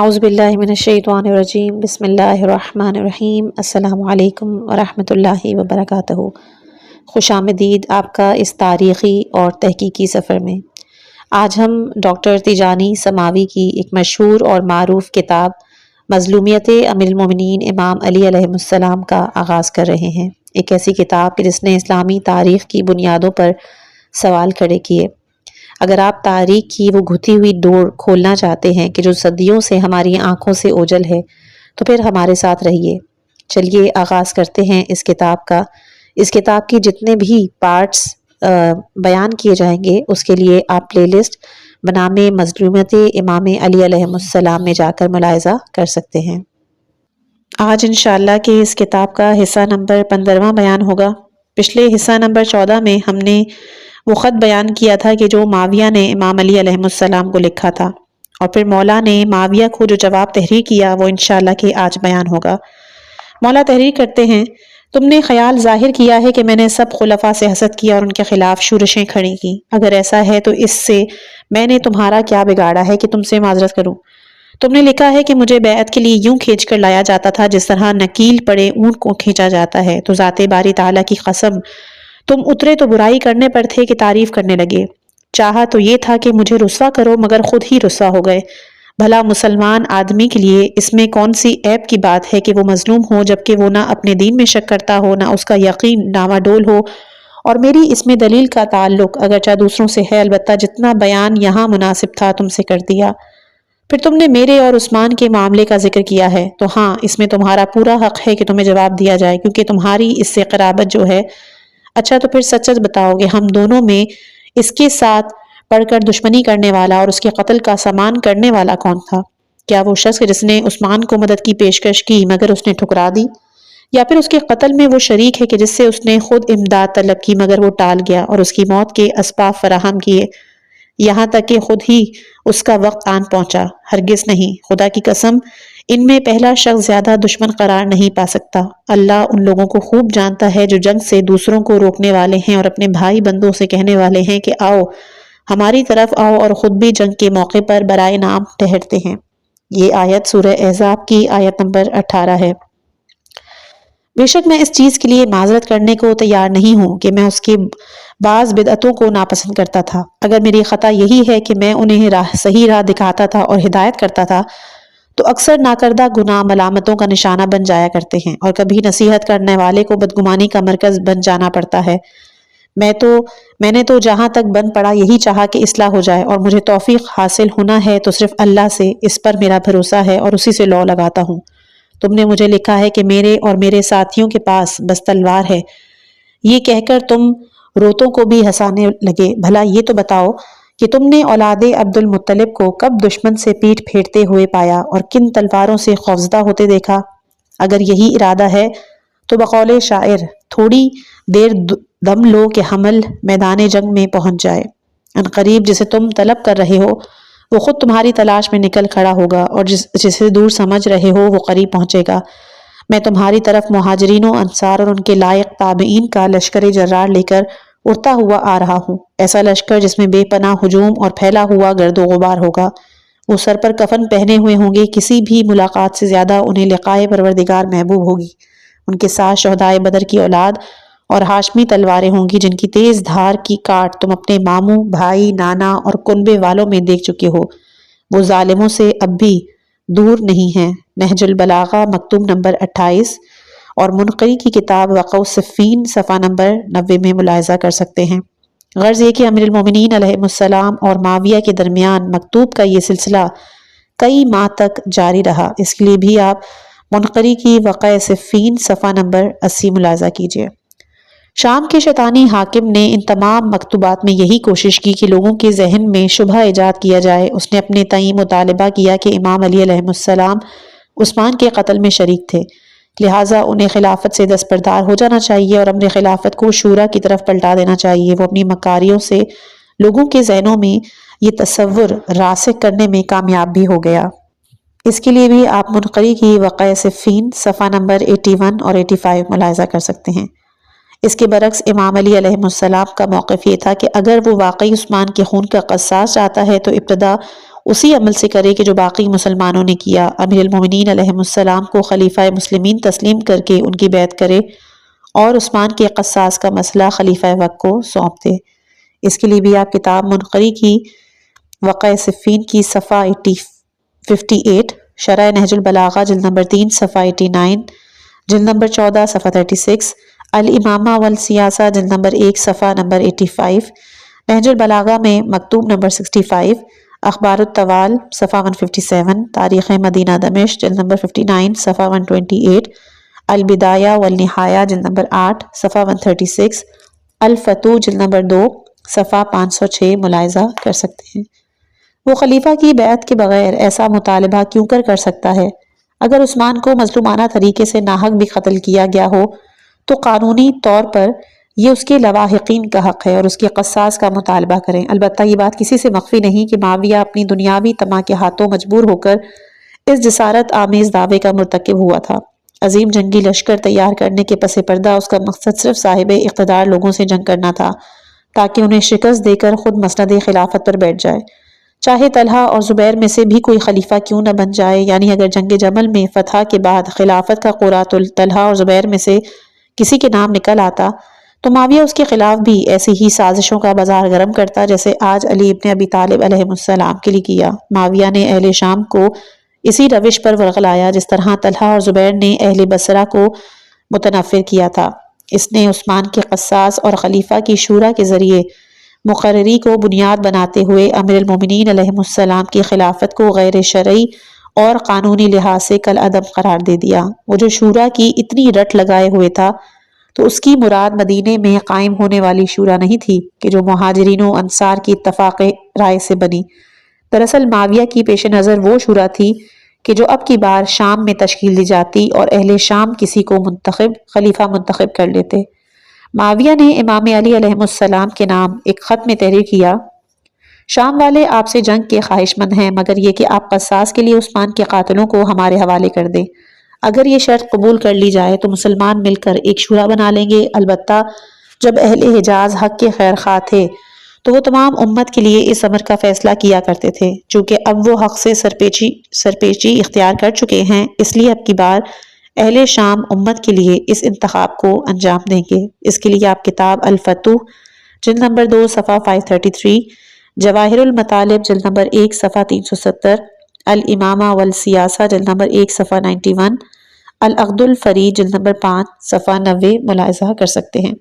اعوذ باللہ من الشیطان الرجیم بسم اللہ الرحمن الرحیم السلام علیکم ورحمۃ اللہ وبرکاتہ۔ خوش آمدید آپ کا اس تاریخی اور تحقیقی سفر میں۔ آج ہم ڈاکٹر تیجانی سماوی کی ایک مشہور اور معروف کتاب مظلومیت امیر المومنین امام علی علیہ السلام کا آغاز کر رہے ہیں۔ ایک ایسی کتاب جس نے اسلامی تاریخ کی بنیادوں پر سوال کھڑے کیے۔ اگر آپ تاریخ کی وہ گھتی ہوئی ڈور کھولنا چاہتے ہیں کہ جو صدیوں سے ہماری آنکھوں سے اوجھل ہے تو پھر ہمارے ساتھ رہیے۔ چلیے آغاز کرتے ہیں اس کتاب کا۔ اس کتاب کی جتنے بھی پارٹس بیان کیے جائیں گے اس کے لیے آپ پلے لسٹ بنام مظلومیت امام علی علیہ السلام میں جا کر ملاحظہ کر سکتے ہیں۔ آج انشاءاللہ کہ اس کتاب کا حصہ نمبر 15واں بیان ہوگا۔ پچھلے حصہ نمبر 14 میں ہم نے وہ خط بیان کیا تھا کہ جو معاویہ نے امام علی علیہ السلام کو لکھا تھا، اور پھر مولا نے معاویہ کو جو جواب تحریر کیا وہ انشاءاللہ کہ آج بیان ہوگا۔ مولا تحریر کرتے ہیں، تم نے خیال ظاہر کیا ہے کہ میں نے سب خلفاء سے حسد کیا اور ان کے خلاف شورشیں کھڑی کی۔ اگر ایسا ہے تو اس سے میں نے تمہارا کیا بگاڑا ہے کہ تم سے معذرت کروں؟ تم نے لکھا ہے کہ مجھے بیعت کے لیے یوں کھینچ کر لایا جاتا تھا جس طرح نکیل پڑے اونٹ کو کھینچا جاتا ہے، تو ذات باری تعالیٰ کی قسم تم اترے تو برائی کرنے پر تھے کہ تعریف کرنے لگے۔ چاہا تو یہ تھا کہ مجھے رسوا کرو مگر خود ہی رسوا ہو گئے۔ بھلا مسلمان آدمی کے لیے اس میں کون سی عیب کی بات ہے کہ وہ مظلوم ہو جبکہ وہ نہ اپنے دین میں شک کرتا ہو نہ اس کا یقین ڈاواڈول ہو، اور میری اس میں دلیل کا تعلق اگرچہ دوسروں سے ہے، البتہ جتنا بیان یہاں مناسب تھا تم سے کر دیا۔ پھر تم نے میرے اور عثمان کے معاملے کا ذکر کیا ہے، تو ہاں اس میں تمہارا پورا حق ہے کہ تمہیں جواب دیا جائے کیونکہ تمہاری اس سے قرابت جو ہے۔ اچھا تو پھر سچ سچ بتاؤ گے ہم دونوں میں اس کے ساتھ پڑھ کر دشمنی کرنے والا اور اس کے قتل کا سامان کرنے والا کون تھا؟ کیا وہ شخص جس نے عثمان کو مدد کی پیشکش کی مگر اس نے ٹھکرا دی، یا پھر اس کے قتل میں وہ شریک ہے کہ جس سے اس نے خود امداد طلب کی مگر وہ ٹال گیا اور اس کی موت کے اسباب فراہم کیے یہاں تک کہ خود ہی اس کا وقت آن پہنچا؟ ہرگز نہیں، خدا کی قسم ان میں پہلا شخص زیادہ دشمن قرار نہیں پا سکتا۔ اللہ ان لوگوں کو خوب جانتا ہے جو جنگ سے دوسروں کو روکنے والے ہیں اور اپنے بھائی بندوں سے کہنے والے ہیں کہ آؤ ہماری طرف آؤ، اور خود بھی جنگ کے موقع پر برائے نام ٹھہرتے ہیں۔ یہ آیت سورہ احزاب کی آیت نمبر 18 ہے۔ بے شک میں اس چیز کے لیے معذرت کرنے کو تیار نہیں ہوں کہ میں اس کے بعض بدعتوں کو ناپسند کرتا تھا۔ اگر میری خطا یہی ہے کہ میں انہیں صحیح راہ دکھاتا تھا اور ہدایت کرتا تھا تو اکثر ناکردہ گناہ ملامتوں کا نشانہ بن جایا کرتے ہیں اور کبھی نصیحت کرنے والے کو بدگمانی کا مرکز بن جانا پڑتا ہے۔ میں نے تو جہاں تک بن پڑا یہی چاہا کہ اصلاح ہو جائے، اور مجھے توفیق حاصل ہونا ہے تو صرف اللہ سے، اس پر میرا بھروسہ ہے اور اسی سے لو لگاتا ہوں۔ تم نے مجھے لکھا ہے کہ میرے اور میرے ساتھیوں کے پاس بس تلوار ہے، یہ کہہ کر تم روتوں کو بھی ہنسانے لگے۔ بھلا یہ تو بتاؤ کہ تم نے اولاد عبد المطلب کو کب دشمن سے پیٹھ پھیرتے ہوئے پایا اور کن تلواروں سے خوفزدہ ہوتے دیکھا؟ اگر یہی ارادہ ہے تو بقول شاعر تھوڑی دیر دم لو کہ حمل میدان جنگ میں پہنچ جائے۔ ان قریب جسے تم طلب کر رہے ہو وہ خود تمہاری تلاش میں نکل کھڑا ہوگا، اور جسے دور سمجھ رہے ہو وہ قریب پہنچے گا۔ میں تمہاری طرف مہاجرین و انصار اور ان کے لائق تابعین کا لشکر جرار لے کر اڑتا ہوا آ رہا ہوں، ایسا لشکر جس میں بے پناہ ہجوم اور پھیلا ہوا گرد و غبار ہوگا۔ وہ سر پر کفن پہنے ہوئے ہوں گے، کسی بھی ملاقات سے زیادہ انہیں لقائے پروردگار محبوب ہوگی۔ ان کے ساتھ شہدائے بدر کی اولاد اور ہاشمی تلواریں ہوں گی جن کی تیز دھار کی کاٹ تم اپنے ماموں، بھائی، نانا اور کنبے والوں میں دیکھ چکے ہو۔ وہ ظالموں سے اب بھی دور نہیں ہیں۔ نہج البلاغہ مکتوب نمبر 28 اور منقری کی کتاب وقع الصفین صفحہ نمبر 90 میں ملاحظہ کر سکتے ہیں۔ غرض یہ کہ امیر المومنین علیہ السلام اور معاویہ کے درمیان مکتوب کا یہ سلسلہ کئی ماہ تک جاری رہا۔ اس کے لیے بھی آپ منقری کی وقع صفین صفحہ نمبر 80 ملاحظہ کیجیے۔ شام کے شیطانی حاکم نے ان تمام مکتوبات میں یہی کوشش کی کہ لوگوں کے ذہن میں شبہ ایجاد کیا جائے۔ اس نے اپنے تئیں مطالبہ کیا کہ امام علی علیہ السلام عثمان کے قتل میں شریک تھے، لہٰذا انہیں خلافت سے دستبردار ہو جانا چاہیے اور امر خلافت کو شورا کی طرف پلٹا دینا چاہیے۔ وہ اپنی مکاریوں سے لوگوں کے ذہنوں میں یہ تصور راسخ کرنے میں کامیاب بھی ہو گیا۔ اس کے لیے بھی آپ منقری کی وقع صفین صفحہ نمبر 81 اور 85 ملاحظہ کر سکتے ہیں۔ اس کے برعکس امام علی علیہ السلام کا موقف یہ تھا کہ اگر وہ واقعی عثمان کے خون کا قصاص چاہتا ہے تو ابتدا اسی عمل سے کرے کہ جو باقی مسلمانوں نے کیا۔ امیر المومنین علیہ السلام کو خلیفہ مسلمین تسلیم کر کے ان کی بیعت کرے اور عثمان کے قصاص کا مسئلہ خلیفہ وقت کو سونپ دے۔ اس کے لیے بھی آپ کتاب منقری کی وقع صفین کی صفحہ 58، شرح نہج البلاغہ جلد نمبر 3 صفحہ 89، جلد نمبر 14 صفحہ 36، الامامہ والسیاسہ جلد نمبر 1 صفحہ نمبر 85، نہج البلاغہ میں مکتوب نمبر 65، اخبار الطوال صفحہ 157، تاریخ مدینہ دمشق جلد نمبر 59 صفحہ 128، البدایہ والنہایہ جلد نمبر 8 صفحہ 136، الفتوح جلد نمبر 2 صفحہ 506 ملاحظہ کر سکتے ہیں۔ وہ خلیفہ کی بیعت کے بغیر ایسا مطالبہ کیوں کر سکتا ہے؟ اگر عثمان کو مظلومانہ طریقے سے ناحق بھی قتل کیا گیا ہو تو قانونی طور پر یہ اس کے لواحقین کا حق ہے اور اس کے قصاص کا مطالبہ کریں۔ البتہ یہ بات کسی سے مخفی نہیں کہ معاویہ اپنی دنیاوی طمع کے ہاتھوں مجبور ہو کر اس جسارت آمیز دعوے کا مرتکب ہوا تھا۔ عظیم جنگی لشکر تیار کرنے کے پس پردہ اس کا مقصد صرف صاحب اقتدار لوگوں سے جنگ کرنا تھا تاکہ انہیں شکست دے کر خود مسند خلافت پر بیٹھ جائے، چاہے طلحہ اور زبیر میں سے بھی کوئی خلیفہ کیوں نہ بن جائے۔ یعنی اگر جنگ جمل میں فتح کے بعد خلافت کا قرعہ طلحہ اور زبیر میں سے کسی کے نام نکل آتا تو معاویہ اس کے خلاف بھی ایسی ہی سازشوں کا بازار گرم کرتا جیسے آج علی ابن ابی طالب علیہ السلام کے لیے کیا۔ معاویہ نے اہل شام کو اسی روش پر ورغلایا جس طرح طلحہ اور زبیر نے اہل بصرہ کو متنفر کیا تھا۔ اس نے عثمان کے قصاص اور خلیفہ کی شورا کے ذریعے مقرری کو بنیاد بناتے ہوئے امیر المومنین علیہ السلام کی خلافت کو غیر شرعی اور قانونی لحاظ سے کالعدم قرار دے دیا۔ وہ جو شورا کی اتنی رٹ لگائے ہوئے تھا تو اس کی مراد مدینے میں قائم ہونے والی شورا نہیں تھی کہ جو مہاجرین و انصار کی اتفاق رائے سے بنی۔ دراصل معاویہ کی پیش نظر وہ شورا تھی کہ جو اب کی بار شام میں تشکیل دی جاتی اور اہل شام کسی کو خلیفہ منتخب کر لیتے۔ معاویہ نے امام علی علیہ السلام کے نام ایک خط میں تحریر کیا: شام والے آپ سے جنگ کے خواہش مند ہیں مگر یہ کہ آپ قصاص کے لیے عثمان کے قاتلوں کو ہمارے حوالے کر دیں۔ اگر یہ شرط قبول کر لی جائے تو مسلمان مل کر ایک شورا بنا لیں گے۔ البتہ جب اہل حجاز حق کے خیر خواہ تھے تو وہ تمام امت کے لیے اس امر کا فیصلہ کیا کرتے تھے۔ چونکہ اب وہ حق سے سرپیچی اختیار کر چکے ہیں اس لیے اب کی بار اہل شام امت کے لیے اس انتخاب کو انجام دیں گے۔ اس کے لیے آپ کتاب الفتوح جلد نمبر 2 صفحہ 533، جواہر المطالب جلد نمبر 1 صفحہ 370، الامامہ والسیاسہ جلد نمبر 1 صفحہ 91، العقد الفرید جلد نمبر 5 صفحہ 90 ملاحظہ کر سکتے ہیں۔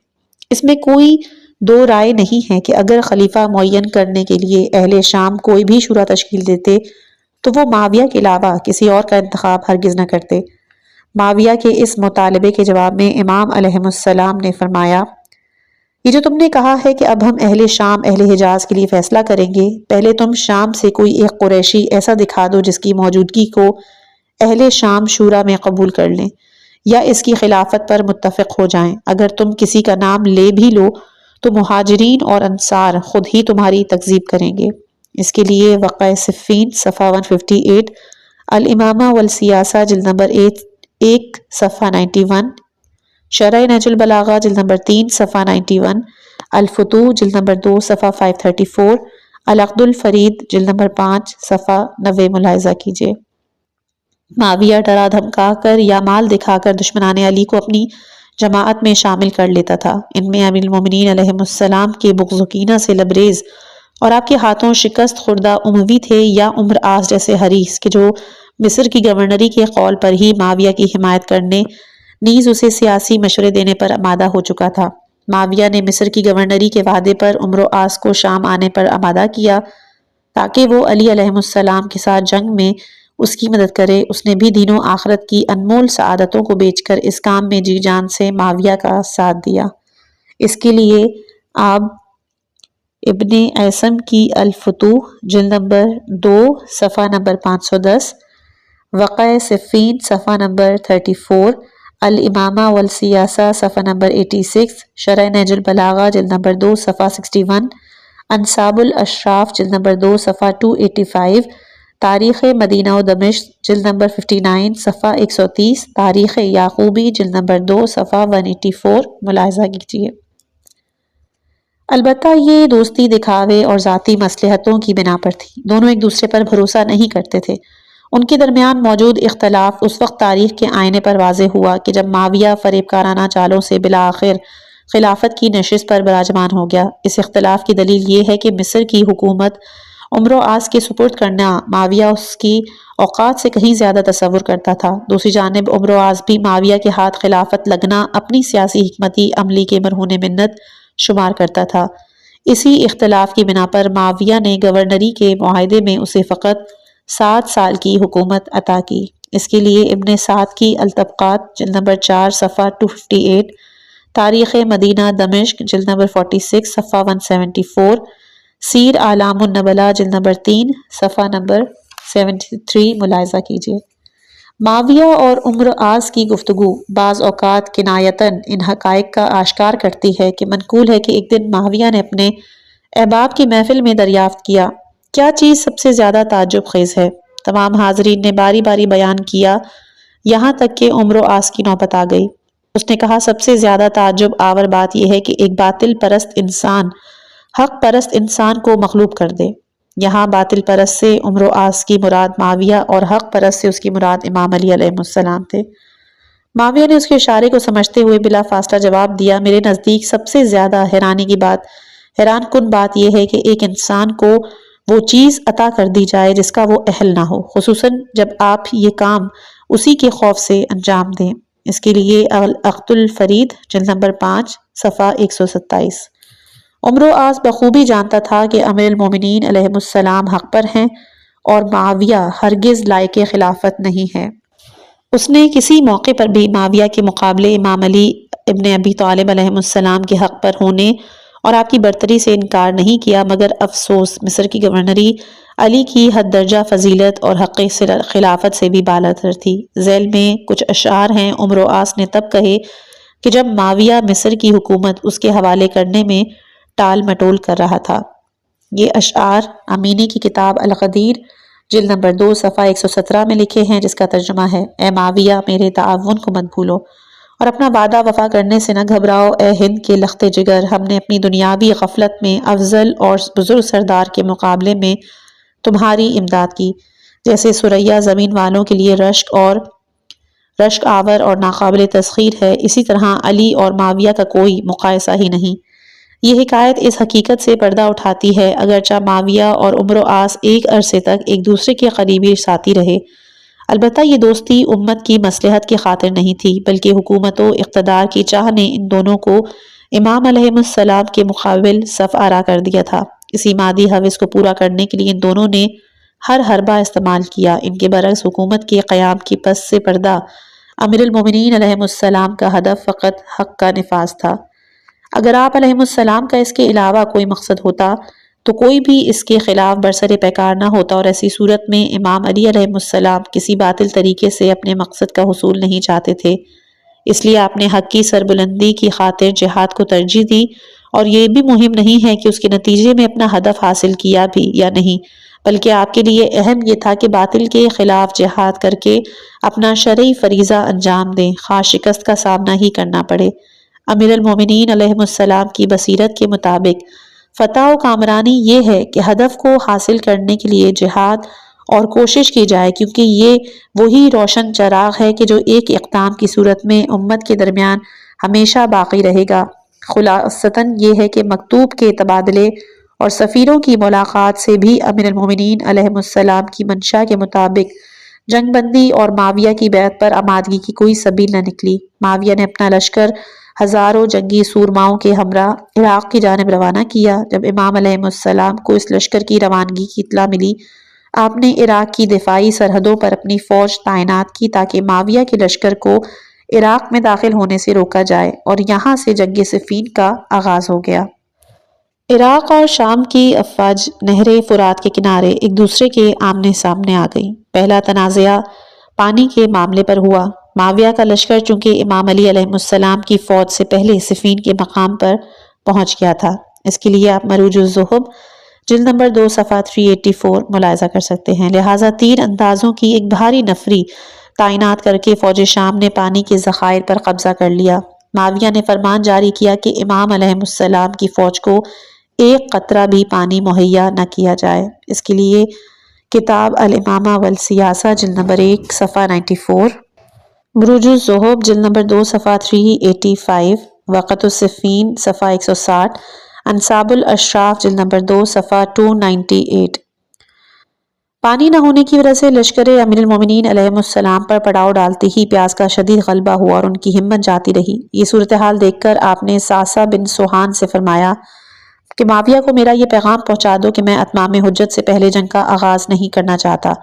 اس میں کوئی دو رائے نہیں ہے کہ اگر خلیفہ معین کرنے کے لیے اہل شام کوئی بھی شورا تشکیل دیتے تو وہ معاویہ کے علاوہ کسی اور کا انتخاب ہرگز نہ کرتے۔ معاویہ کے اس مطالبے کے جواب میں امام علیہ السلام نے فرمایا: یہ جو تم نے کہا ہے کہ اب ہم اہل شام اہل حجاز کے لیے فیصلہ کریں گے، پہلے تم شام سے کوئی ایک قریشی ایسا دکھا دو جس کی موجودگی کو اہل شام شورا میں قبول کر لیں یا اس کی خلافت پر متفق ہو جائیں۔ اگر تم کسی کا نام لے بھی لو تو مہاجرین اور انصار خود ہی تمہاری تکذیب کریں گے۔ اس کے لیے وقع صفین صفحہ 158، الامامہ والسیاسہ جلد نمبر 1 صفحہ 91، شرح نہج البلاغہ جلد نمبر 3 صفحہ 91، الفتوح جلد نمبر 2 صفحہ 534، العقد الفرید جلد نمبر 5 صفحہ 90 ملاحظہ کیجیے۔ معاویہ ڈرا دھمکا کر یا مال دکھا کر دشمنان علی کو اپنی جماعت میں شامل کر لیتا تھا۔ ان میں امیر المومنین علیہ السلام کے بغض و کینہ سے لبریز اور آپ کے ہاتھوں شکست خوردہ اموی تھے یا عمر آس جیسے حریص کہ جو مصر کی گورنری کے قول پر ہی معاویہ کی حمایت کرنے نیز اسے سیاسی مشورے دینے پر آمادہ ہو چکا تھا۔ معاویہ نے مصر کی گورنری کے وعدے پر عمر و آس کو شام آنے پر آمادہ کیا تاکہ وہ علی علیہ السلام کے ساتھ جنگ میں اس کی مدد کرے۔ اس نے بھی دین و آخرت کی انمول سعادتوں کو بیچ کر اس کام میں جی جان سے معاویہ کا ساتھ دیا۔ اس کے لیے آپ ابن ایثم کی الفتوح جلد نمبر 2 صفحہ نمبر 510، وقع صفین صفحہ نمبر 34، الامامہ والسیاسہ صفحہ نمبر 86، شرح نہج البلاغہ جلد نمبر 2 صفحہ 61، انصاب الاشراف جلد نمبر 2 صفحہ 285، تاریخ مدینہ و دمشق جلد نمبر 59 صفحہ 130، تاریخ یعقوبی جلد نمبر 2 صفحہ 184 ملاحظہ کیجیے۔ البتہ یہ دوستی دکھاوے اور ذاتی مصلحتوں کی بنا پر تھی، دونوں ایک دوسرے پر بھروسہ نہیں کرتے تھے۔ ان کے درمیان موجود اختلاف اس وقت تاریخ کے آئینے پر واضح ہوا کہ جب معاویہ فریب کارانہ چالوں سے بالآخر خلافت کی نشست پر براجمان ہو گیا۔ اس اختلاف کی دلیل یہ ہے کہ مصر کی حکومت عمرو آس کے سپرد کرنا معاویہ اس کی اوقات سے کہیں زیادہ تصور کرتا تھا۔ دوسری جانب عمرو آس بھی معاویہ کے ہاتھ خلافت لگنا اپنی سیاسی حکمتی عملی کے مرہون منت شمار کرتا تھا۔ اسی اختلاف کی بنا پر معاویہ نے گورنری کے معاہدے میں اسے فقط 7 سال کی حکومت عطا کی۔ اس کے لیے ابن سعد کی الطبقات جلد نمبر 4 صفحہ 258، تاریخ مدینہ دمشق جلد نمبر 46 صفحہ 174، سیر اعلام النبلاء جلد نمبر 3 صفحہ نمبر 73 ملاحظہ کیجیے۔ معاویہ اور عمرو آس کی گفتگو بعض اوقات کنایتاً ان حقائق کا آشکار کرتی ہے کہ منقول ہے کہ ایک دن معاویہ نے اپنے احباب کی محفل میں دریافت کیا، کیا چیز سب سے زیادہ تعجب خیز ہے؟ تمام حاضرین نے باری باری بیان کیا، یہاں تک کہ عمرو آس کی نوبت آ گئی۔ اس نے کہا، سب سے زیادہ تعجب آور بات یہ ہے کہ ایک باطل پرست انسان حق پرست انسان کو مغلوب کر دے۔ یہاں باطل پرست سے عمرو آس کی مراد معاویہ اور حق پرست سے اس کی مراد امام علی علیہ السلام تھے۔ معاویہ نے اس کے اشارے کو سمجھتے ہوئے بلا فاصلہ جواب دیا، میرے نزدیک سب سے زیادہ حیران کن بات یہ ہے کہ ایک انسان کو وہ چیز عطا کر دی جائے جس کا وہ اہل نہ ہو، خصوصاً جب آپ یہ کام اسی کے خوف سے انجام دیں۔ اس کے لیے العقد الفرید جلد نمبر 5 صفحہ 127۔ عمرو آس بخوبی جانتا تھا کہ امیر المومنین علیہ السلام حق پر ہیں اور معاویہ ہرگز لائق خلافت نہیں ہے۔ اس نے کسی موقع پر بھی معاویہ کے مقابلے امام علی ابن ابی طالب علیہ السلام کے حق پر ہونے اور آپ کی برتری سے انکار نہیں کیا، مگر افسوس مصر کی گورنری علی کی حد درجہ فضیلت اور حق خلافت سے بھی بالاتر تھی۔ ذیل میں کچھ اشعار ہیں عمرو آس نے تب کہے کہ جب معاویہ مصر کی حکومت اس کے حوالے کرنے میں ٹال مٹول کر رہا تھا۔ یہ اشعار امینی کی کتاب الغدیر جلد نمبر 2 صفحہ 117 میں لکھے ہیں، جس کا ترجمہ ہے، اے معاویہ میرے تعاون کو مت بھولو اور اپنا وعدہ وفا کرنے سے نہ گھبراؤ، اے ہند کے لخت جگر، ہم نے اپنی دنیاوی غفلت میں افضل اور بزرگ سردار کے مقابلے میں تمہاری امداد کی، جیسے ثریا زمین والوں کے لیے رشک آور اور ناقابل تسخیر ہے، اسی طرح علی اور معاویہ کا کوئی مقایسہ ہی نہیں۔ یہ حکایت اس حقیقت سے پردہ اٹھاتی ہے، اگرچہ معاویہ اور عمرو آس ایک عرصے تک ایک دوسرے کے قریبی ساتھی رہے، البتہ یہ دوستی امت کی مصلحت کی خاطر نہیں تھی، بلکہ حکومت و اقتدار کی چاہ نے ان دونوں کو امام علیہ السلام کے مقابل صف آرا کر دیا تھا۔ اسی مادی ہوس کو پورا کرنے کے لیے ان دونوں نے ہر حربہ استعمال کیا۔ ان کے برعکس حکومت کے قیام کی پس سے پردہ امیر المومنین علیہ السلام کا ہدف فقط حق کا نفاذ تھا۔ اگر آپ علیہ السلام کا اس کے علاوہ کوئی مقصد ہوتا تو کوئی بھی اس کے خلاف برسر پیکار نہ ہوتا، اور ایسی صورت میں امام علی علیہ السلام کسی باطل طریقے سے اپنے مقصد کا حصول نہیں چاہتے تھے۔ اس لیے آپ نے حق کی سربلندی کی خاطر جہاد کو ترجیح دی، اور یہ بھی مہم نہیں ہے کہ اس کے نتیجے میں اپنا ہدف حاصل کیا بھی یا نہیں، بلکہ آپ کے لیے اہم یہ تھا کہ باطل کے خلاف جہاد کر کے اپنا شرعی فریضہ انجام دیں، خواہ شکست کا سامنا ہی کرنا پڑے۔ امیر المومنین علیہ السلام کی بصیرت کے مطابق فتح و کامرانی یہ ہے کہ ہدف کو حاصل کرنے کے لیے جہاد اور کوشش کی جائے، کیونکہ یہ وہی روشن چراغ ہے کہ جو ایک اقدام کی صورت میں امت کے درمیان ہمیشہ باقی رہے گا۔ خلاصتاً یہ ہے کہ مکتوب کے تبادلے اور سفیروں کی ملاقات سے بھی امیر المومنین علیہ السلام کی منشا کے مطابق جنگ بندی اور معاویہ کی بیعت پر آمادگی کی کوئی سبیل نہ نکلی۔ معاویہ نے اپنا لشکر ہزاروں جنگی سورماؤں کے ہمراہ عراق کی جانب روانہ کیا۔ جب امام علیہ السلام کو اس لشکر کی روانگی کی اطلاع ملی، آپ نے عراق کی دفاعی سرحدوں پر اپنی فوج تعینات کی تاکہ معاویہ کے لشکر کو عراق میں داخل ہونے سے روکا جائے، اور یہاں سے جنگ صفین کا آغاز ہو گیا۔ عراق اور شام کی افواج نہر فرات کے کنارے ایک دوسرے کے آمنے سامنے آ گئیں۔ پہلا تنازعہ پانی کے معاملے پر ہوا۔ معاویہ کا لشکر چونکہ امام علی علیہ السلام کی فوج سے پہلے صفین کے مقام پر پہنچ گیا تھا۔ اس کے لیے آپ مروج الزہب جلد نمبر 2 صفحہ 384 ملاحظہ کر سکتے ہیں، لہٰذا تیر اندازوں کی ایک بھاری نفری تعینات کر کے فوج شام نے پانی کے ذخائر پر قبضہ کر لیا۔ معاویہ نے فرمان جاری کیا کہ امام علیہ السلام کی فوج کو ایک قطرہ بھی پانی مہیا نہ کیا جائے۔ اس کے لیے کتاب الامامہ والسیاسہ جلد نمبر 1 صفحہ 94، بروج الزہب جلد نمبر 2 صفحہ 385، وقت الصفین صفحہ 160، انصاب الاشراف جلد نمبر 2 صفحہ 298۔ پانی نہ ہونے کی وجہ سے لشکر امیر المومنین علیہ السلام پر پڑاؤ ڈالتے ہی پیاس کا شدید غلبہ ہوا اور ان کی ہمت جاتی رہی۔ یہ صورتحال دیکھ کر آپ نے ساسا بن سوہان سے فرمایا کہ معاویہ کو میرا یہ پیغام پہنچا دو کہ میں اتمام حجت سے پہلے جنگ کا آغاز نہیں کرنا چاہتا،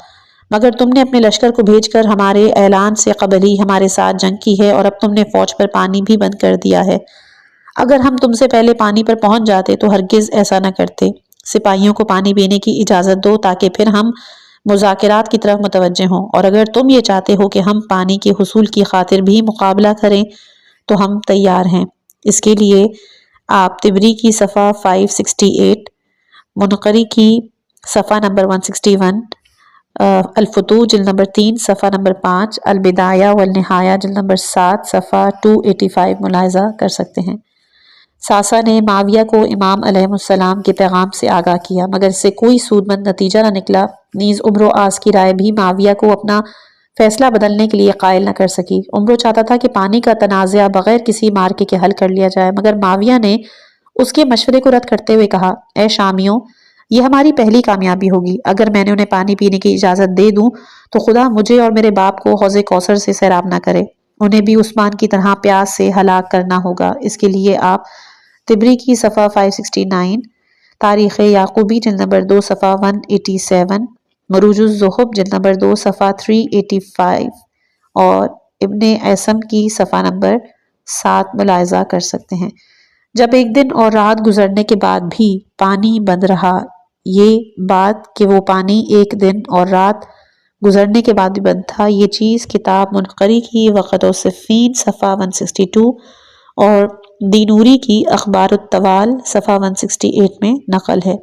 مگر تم نے اپنے لشکر کو بھیج کر ہمارے اعلان سے قبل ہی ہمارے ساتھ جنگ کی ہے، اور اب تم نے فوج پر پانی بھی بند کر دیا ہے۔ اگر ہم تم سے پہلے پانی پر پہنچ جاتے تو ہرگز ایسا نہ کرتے۔ سپاہیوں کو پانی پینے کی اجازت دو تاکہ پھر ہم مذاکرات کی طرف متوجہ ہوں، اور اگر تم یہ چاہتے ہو کہ ہم پانی کے حصول کی خاطر بھی مقابلہ کریں تو ہم تیار ہیں۔ اس کے لیے آپ طبری کی صفحہ 568، منقری کی صفحہ نمبر 161، الفتوح جلد نمبر 3 صفحہ نمبر 5، البدایہ والنہایہ جلد نمبر 7 صفحہ 285 ملاحظہ کر سکتے ہیں۔ ساسا نے معاویہ کو امام علیہ السلام کے پیغام سے آگاہ کیا، مگر اس سے کوئی سود مند نتیجہ نہ نکلا۔ نیز عمر و آس کی رائے بھی معاویہ کو اپنا فیصلہ بدلنے کے لیے قائل نہ کر سکی۔ عمر چاہتا تھا کہ پانی کا تنازعہ بغیر کسی مارکے کے حل کر لیا جائے، مگر معاویہ نے اس کے مشورے کو رد کرتے ہوئے کہا، اے شامیوں، یہ ہماری پہلی کامیابی ہوگی۔ اگر میں نے انہیں پانی پینے کی اجازت دے دوں تو خدا مجھے اور میرے باپ کو حوض کوثر سے سیراب نہ کرے، انہیں بھی عثمان کی طرح پیاس سے ہلاک کرنا ہوگا۔ اس کے لیے آپ طبری کی صفحہ 569، تاریخ یعقوبی جلد نمبر 2 صفحہ 187، مروج الزہب جلد نمبر 2 صفحہ 385 اور ابن عیسم کی صفحہ نمبر 7 ملاحظہ کر سکتے ہیں۔ جب ایک دن اور رات گزرنے کے بعد بھی پانی بند رہا، یہ بات کہ وہ پانی ایک دن اور رات گزرنے کے بعد بھی بند تھا، یہ چیز کتاب منقری کی وقت الصفین صفحہ 162 اور دینوری کی اخبار الطوال صفحہ 168 میں نقل ہے۔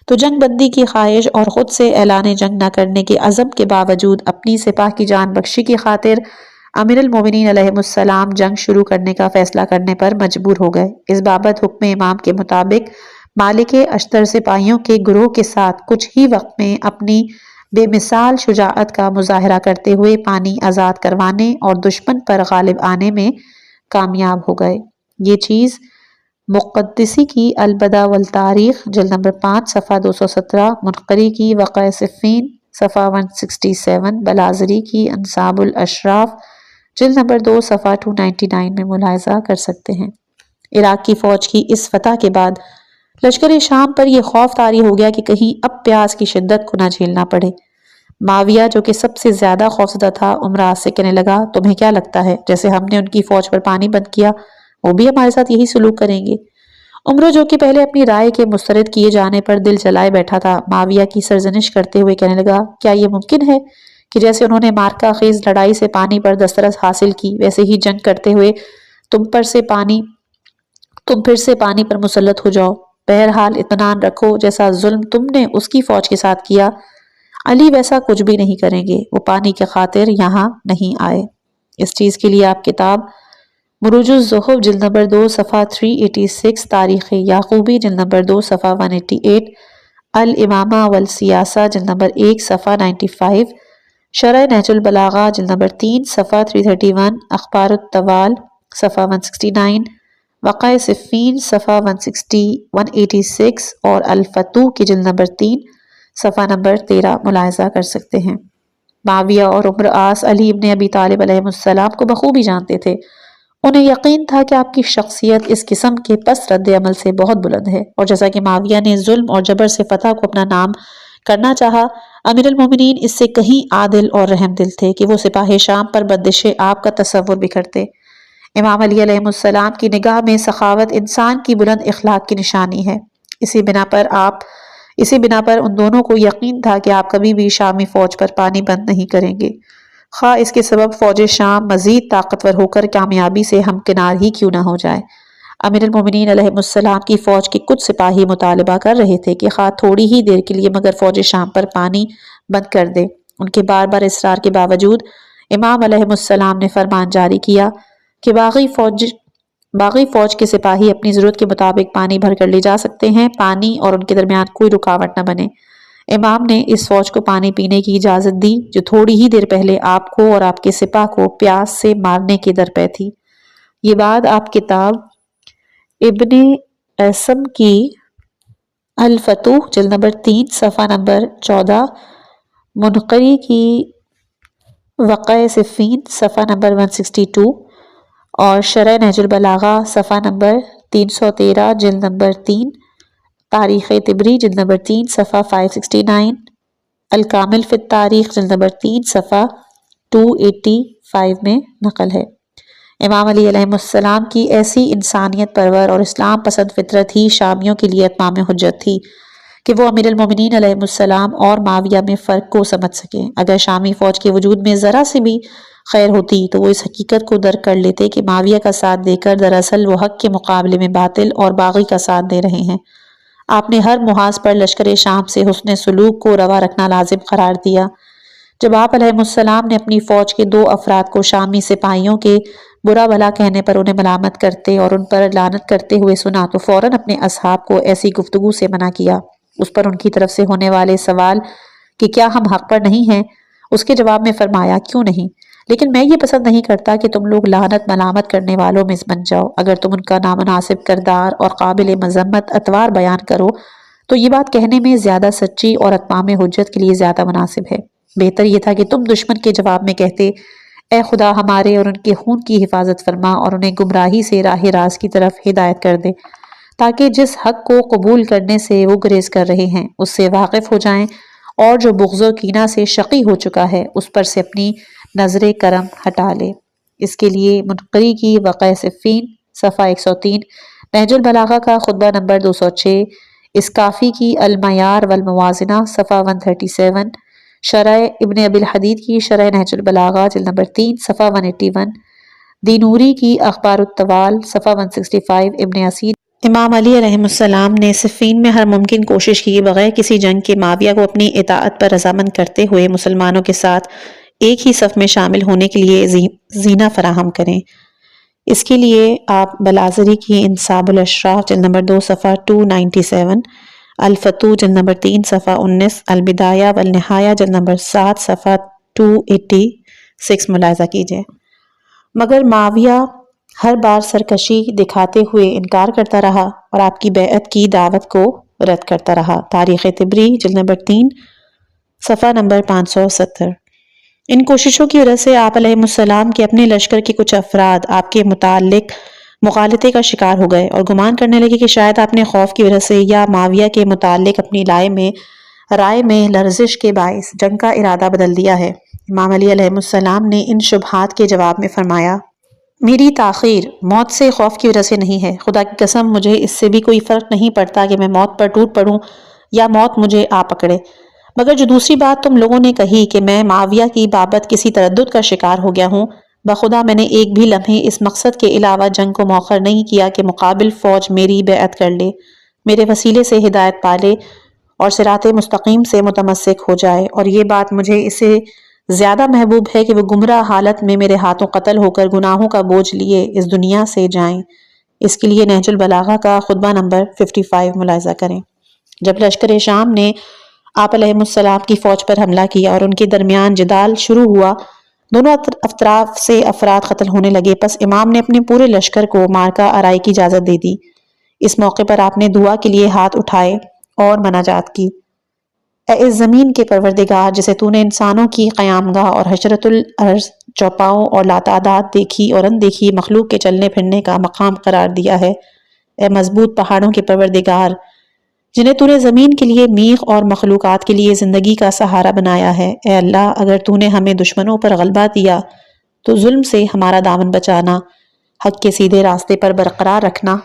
تو جنگ بندی کی خواہش اور خود سے اعلان جنگ نہ کرنے کے عزم کے باوجود اپنی سپاہ کی جان بخشی کی خاطر امیر المومنین علیہ السلام جنگ شروع کرنے کا فیصلہ کرنے پر مجبور ہو گئے۔ اس بابت حکم امام کے مطابق مالک اشتر سپاہیوں کے گروہ کے ساتھ کچھ ہی وقت میں اپنی بے مثال شجاعت کا مظاہرہ کرتے ہوئے پانی آزاد کروانے اور دشمن پر غالب آنے میں کامیاب ہو گئے۔ یہ چیز مقدسی کی البدہ والتاریخ جلد نمبر 5 صفحہ 217، منقری کی وقع صفین صفحہ 167، بلازری کی انصاب الاشراف جلد نمبر 2 صفحہ 299 میں ملاحظہ کر سکتے ہیں۔ عراق کی فوج کی اس فتح کے بعد لشکر شام پر یہ خوف طاری ہو گیا کہ کہیں اب پیاس کی شدت کو نہ جھیلنا پڑے۔ معاویہ جو کہ سب سے زیادہ خوفزدہ تھا، عمرہ سے کہنے لگا، تمہیں کیا لگتا ہے جیسے ہم نے ان کی فوج پر پانی بند کیا وہ بھی ہمارے ساتھ یہی سلوک کریں گے؟ عمرو جو کہ پہلے اپنی رائے کے مسترد کیے جانے پر دل جلائے بیٹھا تھا، معاویہ کی سرزنش کرتے ہوئے کہنے لگا، کیا یہ ممکن ہے کہ جیسے انہوں نے مارکہ خیز لڑائی سے پانی پر دسترس حاصل کی، ویسے ہی جنگ کرتے ہوئے تم پھر سے پانی پر مسلط ہو جاؤ؟ بہرحال اطمینان رکھو، جیسا ظلم تم نے اس کی فوج کے ساتھ کیا، علی ویسا کچھ بھی نہیں کریں گے، وہ پانی کے خاطر یہاں نہیں آئے۔ اس چیز کے لیے آپ کتاب مروج الزہب جلد نمبر 2 صفحہ 386، تاریخ یعقوبی جلد نمبر 2 صفحہ 188، الامامہ والسیاسہ جلد نمبر 1 صفحہ 95، شرح نہج البلاغہ جلد نمبر 3 صفحہ 331، اخبار الطوال صفحہ 169، وقع صفین صفحہ 186 اور الفتوح کی جلد نمبر 3 صفحہ نمبر 13 ملاحظہ کر سکتے ہیں۔ معاویہ اور عمر آس علی ابن ابی طالب علیہ السلام کو بخوبی جانتے تھے۔ انہیں یقین تھا کہ آپ کی شخصیت اس قسم کے پس رد عمل سے بہت بلند ہے، اور جیسا کہ معاویہ نے ظلم اور جبر سے فتح کو اپنا نام کرنا چاہا، امیر المومنین اس سے کہیں عادل اور رحم دل تھے کہ وہ سپاہ شام پر بندش آپ کا تصور بھی کرتے۔ امام علی علیہ السلام کی نگاہ میں سخاوت انسان کی بلند اخلاق کی نشانی ہے۔ اسی بنا پر ان دونوں کو یقین تھا کہ آپ کبھی بھی شامی فوج پر پانی بند نہیں کریں گے، خواہ اس کے سبب فوج شام مزید طاقتور ہو کر کامیابی سے ہمکنار ہی کیوں نہ ہو جائے۔ امیر المومنین علیہ السلام کی فوج کے کچھ سپاہی مطالبہ کر رہے تھے کہ خواہ تھوڑی ہی دیر کے لیے مگر فوج شام پر پانی بند کر دے۔ ان کے بار بار اصرار کے باوجود امام علیہ السلام نے فرمان جاری کیا کہ باغی باقی فوج کے سپاہی اپنی ضرورت کے مطابق پانی بھر کر لے جا سکتے ہیں، پانی اور ان کے درمیان کوئی رکاوٹ نہ بنے۔ امام نے اس فوج کو پانی پینے کی اجازت دی جو تھوڑی ہی دیر پہلے آپ کو اور آپ کے سپاہ کو پیاس سے مارنے کے درپے تھی۔ یہ بات آپ کتاب ابن عیسم کی الفتوح جلد نمبر 3 صفحہ نمبر 14، منقری کی وقع صفین صفحہ نمبر 162 اور شرح نہج البلاغہ صفحہ نمبر 313 جلد نمبر 3، تاریخ طبری جلد نمبر 3 صفحہ 569، الکامل فی التاریخ جلد نمبر 3 صفحہ 285 میں نقل ہے۔ امام علی علیہ السلام کی ایسی انسانیت پرور اور اسلام پسند فطرت ہی شامیوں کے لیے اتمام حجت تھی کہ وہ امیر المومنین علیہ السلام اور معاویہ میں فرق کو سمجھ سکیں۔ اگر شامی فوج کے وجود میں ذرا سے بھی خیر ہوتی تو وہ اس حقیقت کو درک کر لیتے کہ معاویہ کا ساتھ دے کر دراصل وہ حق کے مقابلے میں باطل اور باغی کا ساتھ دے رہے ہیں۔ آپ نے ہر محاذ پر لشکر شام سے حسن سلوک کو روا رکھنا لازم قرار دیا۔ جب آپ علیہ السلام نے اپنی فوج کے 2 افراد کو شامی سپاہیوں کے برا بھلا کہنے پر انہیں ملامت کرتے اور ان پر لعنت کرتے ہوئے سنا تو فوراً اپنے اصحاب کو ایسی گفتگو سے منع کیا۔ اس پر ان کی طرف سے ہونے والے سوال کہ کیا ہم حق پر نہیں ہیں، اس کے جواب میں فرمایا کیوں نہیں، لیکن میں یہ پسند نہیں کرتا کہ تم لوگ لعنت ملامت کرنے والوں میں بن جاؤ۔ اگر تم ان کا نامناسب کردار اور قابل مذمت اطوار بیان کرو تو یہ بات کہنے میں زیادہ سچی اور اتمام حجت کے لیے زیادہ مناسب ہے۔ بہتر یہ تھا کہ تم دشمن کے جواب میں کہتے اے خدا ہمارے اور ان کے خون کی حفاظت فرما اور انہیں گمراہی سے راہ راست کی طرف ہدایت کر دے، تاکہ جس حق کو قبول کرنے سے وہ گریز کر رہے ہیں اس سے واقف ہو جائیں اور جو بغض و کینہ سے شقی ہو چکا ہے اس پر سے اپنی نظر کرم ہٹا لے۔ اس کے لیے منقری کی وقع صفین صفحہ 103، نہج البلاغہ کا خطبہ نمبر 206، اسکافی کی المعیار والموازنہ صفحہ 137، شرح ابن ابی الحدید کی شرح نہج البلاغہ جلد نمبر 3 صفحہ 181، دینوری کی اخبار الطوال صفحہ 165، ابن اسیر۔ امام علی علیہ السلام نے صفین میں ہر ممکن کوشش کی بغیر کسی جنگ کے معاویہ کو اپنی اطاعت پر رضامند کرتے ہوئے مسلمانوں کے ساتھ ایک ہی صف میں شامل ہونے کے لیے زینہ فراہم کریں۔ اس کے لیے آپ بلازری کی انصاب الاشراف جلد نمبر 2 صفحہ 297، الفتوح جلد نمبر 3 صفحہ 19، البدایہ والنہایہ جلد نمبر 7 صفحہ 286 ملاحظہ کیجیے۔ مگر معاویہ ہر بار سرکشی دکھاتے ہوئے انکار کرتا رہا اور آپ کی بیعت کی دعوت کو رد کرتا رہا۔ تاریخ طبری جلد نمبر 3 صفحہ نمبر 570۔ ان کوششوں کی وجہ سے آپ علیہ السلام کے اپنے لشکر کے کچھ افراد آپ کے متعلق مغالطے کا شکار ہو گئے اور گمان کرنے لگے کہ شاید آپ نے خوف کی وجہ سے یا معاویہ کے متعلق اپنی رائے میں لرزش کے باعث جنگ کا ارادہ بدل دیا ہے۔ امام علی علیہ السلام نے ان شبہات کے جواب میں فرمایا میری تاخیر موت سے خوف کی وجہ سے نہیں ہے، خدا کی قسم مجھے اس سے بھی کوئی فرق نہیں پڑتا کہ میں موت پر ٹوٹ پڑوں یا موت مجھے آ پکڑے، مگر جو دوسری بات تم لوگوں نے کہی کہ میں معاویہ کی بابت کسی تردد کا شکار ہو گیا ہوں، بخدا میں نے ایک بھی لمحے اس مقصد کے علاوہ جنگ کو مؤخر نہیں کیا کہ مقابل فوج میری بیعت کر لے، میرے وسیلے سے ہدایت پالے اور صراط مستقیم سے متمسک ہو جائے، اور یہ بات مجھے اس سے زیادہ محبوب ہے کہ وہ گمراہ حالت میں میرے ہاتھوں قتل ہو کر گناہوں کا بوجھ لیے اس دنیا سے جائیں۔ اس کے لیے نہج البلاغہ کا خطبہ نمبر 55 ملاحظہ کریں۔ جب لشکر شام نے آپ علیہ السلام کی فوج پر حملہ کیا اور ان کے درمیان جدال شروع ہوا، دونوں اطراف سے افراد قتل ہونے لگے، پس امام نے اپنے پورے لشکر کو مارکہ آرائی کی اجازت دے دی۔ اس موقع پر آپ نے دعا کے لیے ہاتھ اٹھائے اور مناجات کی۔ اے اس زمین کے پروردگار جسے تو نے انسانوں کی قیامگاہ اور حشرت الارض چوپاؤں اور لاتعداد دیکھی اور اندیکھی مخلوق کے چلنے پھرنے کا مقام قرار دیا ہے، اے مضبوط پہاڑوں کے پروردگار جنہیں تو نے زمین کے لیے میخ اور مخلوقات کے لیے زندگی کا سہارا بنایا ہے، اے اللہ اگر تو نے ہمیں دشمنوں پر غلبہ دیا تو ظلم سے ہمارا دامن بچانا، حق کے سیدھے راستے پر برقرار رکھنا،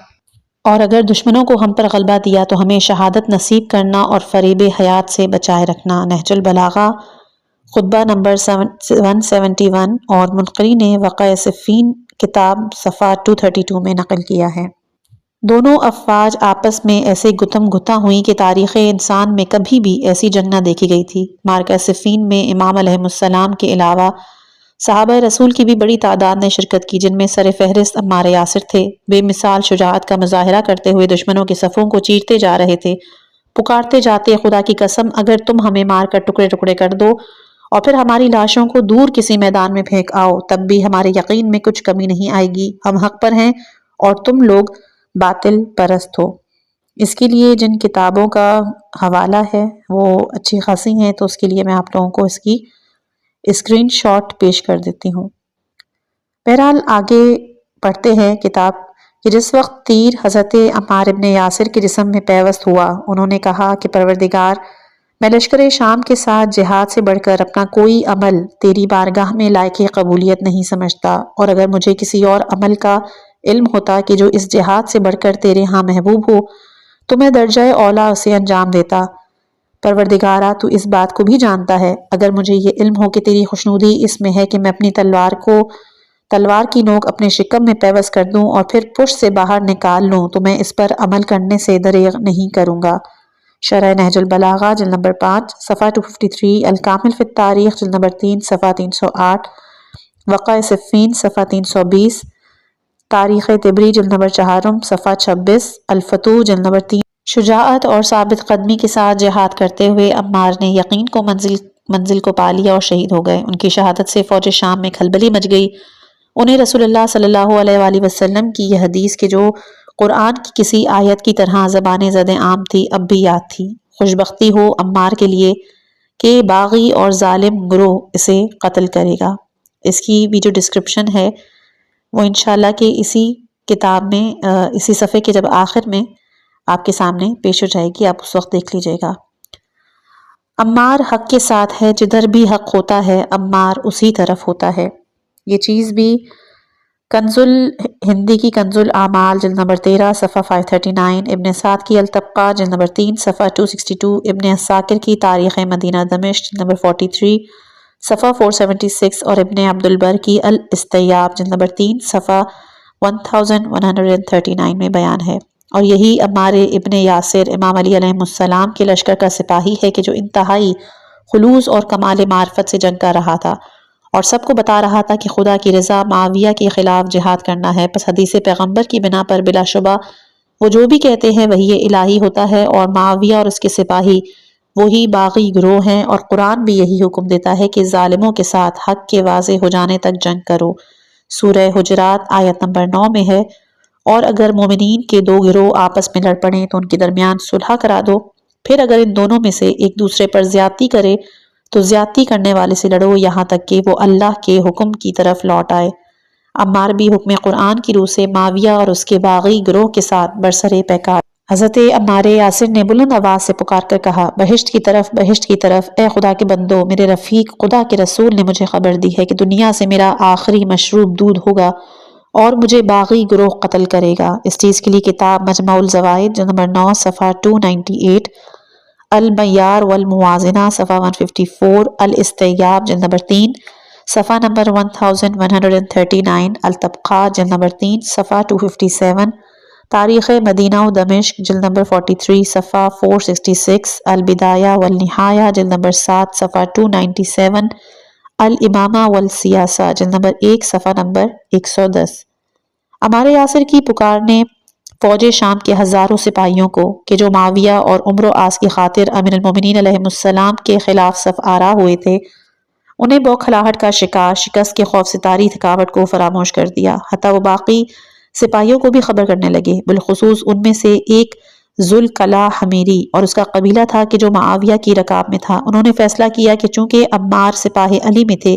اور اگر دشمنوں کو ہم پر غلبہ دیا تو ہمیں شہادت نصیب کرنا اور فریب حیات سے بچائے رکھنا۔ نہج البلاغہ خطبہ نمبر 171 اور منقری نے وقع صفین کتاب صفحہ 232 میں نقل کیا ہے۔ دونوں افواج آپس میں ایسے گتم گتھا ہوئیں کہ تاریخ انسان میں کبھی بھی ایسی جنگ نہ دیکھی گئی تھی۔ مارکہ صفین میں امام علیہ السلام کے علاوہ صحابہ رسول کی بھی بڑی تعداد نے شرکت کی، جن میں سر فہرست عمار یاسر تھے۔ بے مثال شجاعت کا مظاہرہ کرتے ہوئے دشمنوں کے صفوں کو چیرتے جا رہے تھے، پکارتے جاتے، خدا کی قسم اگر تم ہمیں مار کر ٹکڑے ٹکڑے کر دو اور پھر ہماری لاشوں کو دور کسی میدان میں پھینک آؤ، تب بھی ہمارے یقین میں کچھ کمی نہیں آئے گی، ہم حق پر ہیں اور تم لوگ باطل پرست ہو۔ اس کے لیے جن کتابوں کا حوالہ ہے وہ اچھی خاصی ہیں، تو اس کے لیے میں آپ لوگوں کو اس کی اسکرین شاٹ پیش کر دیتی ہوں۔ بہرحال آگے پڑھتے ہیں کتاب کہ جس وقت تیر حضرت عمار ابن یاسر کے جسم میں پیوست ہوا، انہوں نے کہا کہ پروردگار، میں لشکر شام کے ساتھ جہاد سے بڑھ کر اپنا کوئی عمل تیری بارگاہ میں لائق قبولیت نہیں سمجھتا، اور اگر مجھے کسی اور عمل کا علم ہوتا کہ جو اس جہاد سے بڑھ کر تیرے ہاں محبوب ہو تو میں درجہ اولا اسے انجام دیتا۔ پروردگارا، تو اس بات کو بھی جانتا ہے، اگر مجھے یہ علم ہو کہ تیری خوشنودی اس میں ہے کہ میں اپنی تلوار کی نوک اپنے شکم میں پیوست کر دوں اور پھر پشت سے باہر نکال لوں تو میں اس پر عمل کرنے سے دریغ نہیں کروں گا۔ شرح نہج البلاغہ جلد نمبر 5 صفحہ 253، الکامل فی التاریخ جلد نمبر 3 صفحہ 308، وقع صفین صفحہ 320، تاریخ طبری جلد نمبر 4 صفحہ 26، الفتوح جلد نمبر 3۔ شجاعت اور ثابت قدمی کے ساتھ جہاد کرتے ہوئے عمار نے یقین کو منزل کو پا لیا اور شہید ہو گئے۔ ان کی شہادت سے فوج شام میں کھلبلی مچ گئی۔ انہیں رسول اللہ صلی اللہ علیہ وآلہ وسلم کی یہ حدیث کہ جو قرآن کی کسی آیت کی طرح زبان زد عام تھی اب بھی یاد تھی۔ خوشبختی ہو عمار کے لیے کہ باغی اور ظالم گروہ اسے قتل کرے گا۔ اس کی بھی جو ڈسکرپشن ہے وہ انشاءاللہ کہ اسی کتاب میں اسی صفحے کے جب آخر میں آپ کے سامنے پیش ہو جائے گی، آپ اس وقت دیکھ لیجئے گا۔ عمار حق کے ساتھ ہے، جدھر بھی حق ہوتا ہے عمار اسی طرف ہوتا ہے۔ یہ چیز بھی ہندی کی کنز الاعمال جلد نمبر 13 صفحہ 539، ابن سعد کی الطبقہ جلد نمبر 3 صفحہ 262، ابن عساکر کی تاریخ مدینہ دمشق جلد نمبر 43 صفحہ 476، اور ابن عبد البر کی الاستیاب جلد نمبر 3 صفحہ 1139 میں بیان ہے۔ اور یہی عمار ابن یاسر امام علی علیہ السلام کے لشکر کا سپاہی ہے کہ جو انتہائی خلوص اور کمال معرفت سے جنگ کر رہا تھا اور سب کو بتا رہا تھا کہ خدا کی رضا معاویہ کے خلاف جہاد کرنا ہے۔ پس حدیث پیغمبر کی بنا پر بلا شبہ وہ جو بھی کہتے ہیں وہی الہی ہوتا ہے، اور معاویہ اور اس کے سپاہی وہی باغی گروہ ہیں، اور قرآن بھی یہی حکم دیتا ہے کہ ظالموں کے ساتھ حق کے واضح ہو جانے تک جنگ کرو۔ سورہ حجرات آیت نمبر 9 میں ہے، اور اگر مومنین کے دو گروہ آپس میں لڑ پڑیں تو ان کے درمیان صلح کرا دو، پھر اگر ان دونوں میں سے ایک دوسرے پر زیادتی کرے تو زیادتی کرنے والے سے لڑو یہاں تک کہ وہ اللہ کے حکم کی طرف لوٹ آئے۔ عمار بھی حکم قرآن کی روح سے معاویہ اور اس کے باغی گروہ کے ساتھ برسر پیکار۔ حضرت عمار یاسر نے بلند آواز سے پکار کر کہا، بہشت کی طرف، بہشت کی طرف، اے خدا کے بندو، میرے رفیق خدا کے رسول نے مجھے خبر دی ہے کہ دنیا سے میرا آخری مشروب دودھ ہوگا اور مجھے باغی گروہ قتل کرے گا۔ اس چیز کے لیے کتاب مجمع الزوائد جلد نمبر 9 صفحہ 298، المعیار والموازنہ صفحہ 154، الاستیاب جلد نمبر 3 صفحہ نمبر 1139، الطبقہ جلد نمبر 3 صفحہ 257، تاریخ مدینہ و دمشق جلد نمبر 43 صفحہ 466، البدایہ والنہایہ جلد نمبر 7 صفحہ 297، الامامہ والسیاسہ جلد نمبر 1 صفحہ نمبر 110۔ عمار یاسر کی پکار نے فوج شام کے ہزاروں سپاہیوں کو کہ جو معاویہ اور عمرو العاص کی خاطر امیر المومنین علیہ السلام کے خلاف صف آرا ہوئے تھے، انہیں بوکھلاہٹ کا شکار، شکست کے خوف سے طاری تھکاوٹ کو فراموش کر دیا، حتیٰ وہ باقی سپاہیوں کو بھی خبر کرنے لگے، بالخصوص ان میں سے ایک ذوالقلع حمیری اور اس کا قبیلہ تھا کہ جو معاویہ کی رکاب میں تھا۔ انہوں نے فیصلہ کیا کہ چونکہ عمار سپاہ علی میں تھے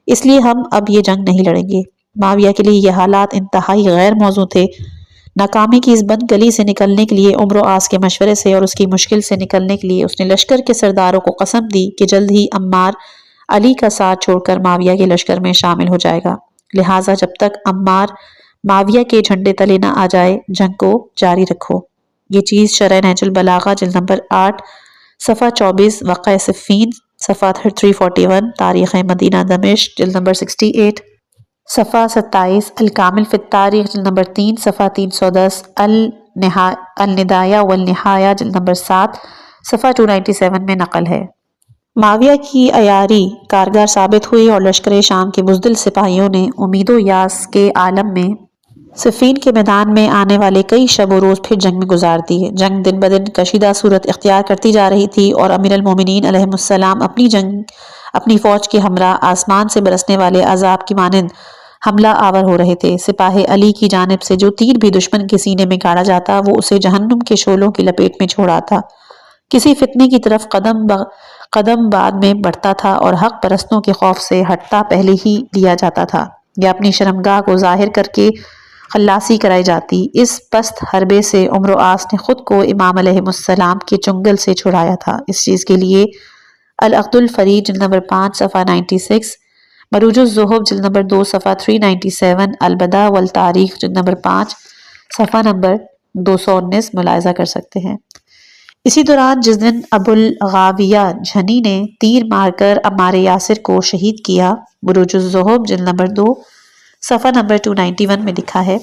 اس لیے ہم اب یہ جنگ نہیں لڑیں گے۔ معاویہ کے لیے یہ حالات انتہائی غیر موزوں تھے۔ ناکامی کی اس بند گلی سے نکلنے کے لیے عمرو العاص کے مشورے سے اور اس کی مشکل سے نکلنے کے لیے اس نے لشکر کے سرداروں کو قسم دی کہ جلد ہی عمار علی کا ساتھ چھوڑ کر معاویہ کے لشکر میں شامل ہو جائے گا، لہٰذا جب تک عمار معاویہ کے جھنڈے تلے نہ آ جائے جنگ کو جاری رکھو۔ یہ چیز شرح نہج البلاغہ جلد نمبر 8 صفحہ 24، وقع صفین صفحہ 341، تاریخ مدینہ دمشق جلد نمبر 68 صفحہ 27، الکامل فی التاریخ جلد نمبر 3 صفحہ 310، الندایہ والنہایہ جلد نمبر 7 صفحہ 297 میں نقل ہے۔ معاویہ کی عیاری کارگر ثابت ہوئی اور لشکر شام کے بزدل سپاہیوں نے امید و یاس کے عالم میں صفین کے میدان میں آنے والے کئی شب و روز پھر جنگ میں گزار دیے۔ جنگ دن بدن کشیدہ صورت اختیار کرتی جا رہی تھی اور امیر المومنین علیہ السلام اپنی فوج کے ہمراہ آسمان سے برسنے والے عذاب کی مانند حملہ آور ہو رہے تھے۔ سپاہ علی کی جانب سے جو تیر بھی دشمن کے سینے میں گاڑا جاتا وہ اسے جہنم کے شعلوں کی لپیٹ میں چھوڑاتا، کسی فتنے کی طرف قدم بعد میں بڑھتا تھا اور حق پرستوں کے خوف سے ہٹتا پہلے ہی لیا جاتا تھا یا اپنی شرمگاہ کو ظاہر کر کے خلاصی کرائی جاتی۔ اس پست حربے سے عمرو آس نے خود کو امام علیہ السلام کے چنگل سے چھڑایا تھا۔ اس چیز کے لیے العقد الفرید جلد نمبر 5 صفحہ 96، مروج الزہب جلد نمبر 2 صفحہ 397، البدع والتاریخ جلد نمبر 5 صفحہ نمبر 219 ملاحظہ کر سکتے ہیں۔ اسی دوران جس دن ابو الغاویہ جھنی نے تیر مار کر عمار یاسر کو شہید کیا، مروج الزہب جلد نمبر 2 صفحہ نمبر 291 میں لکھا ہے،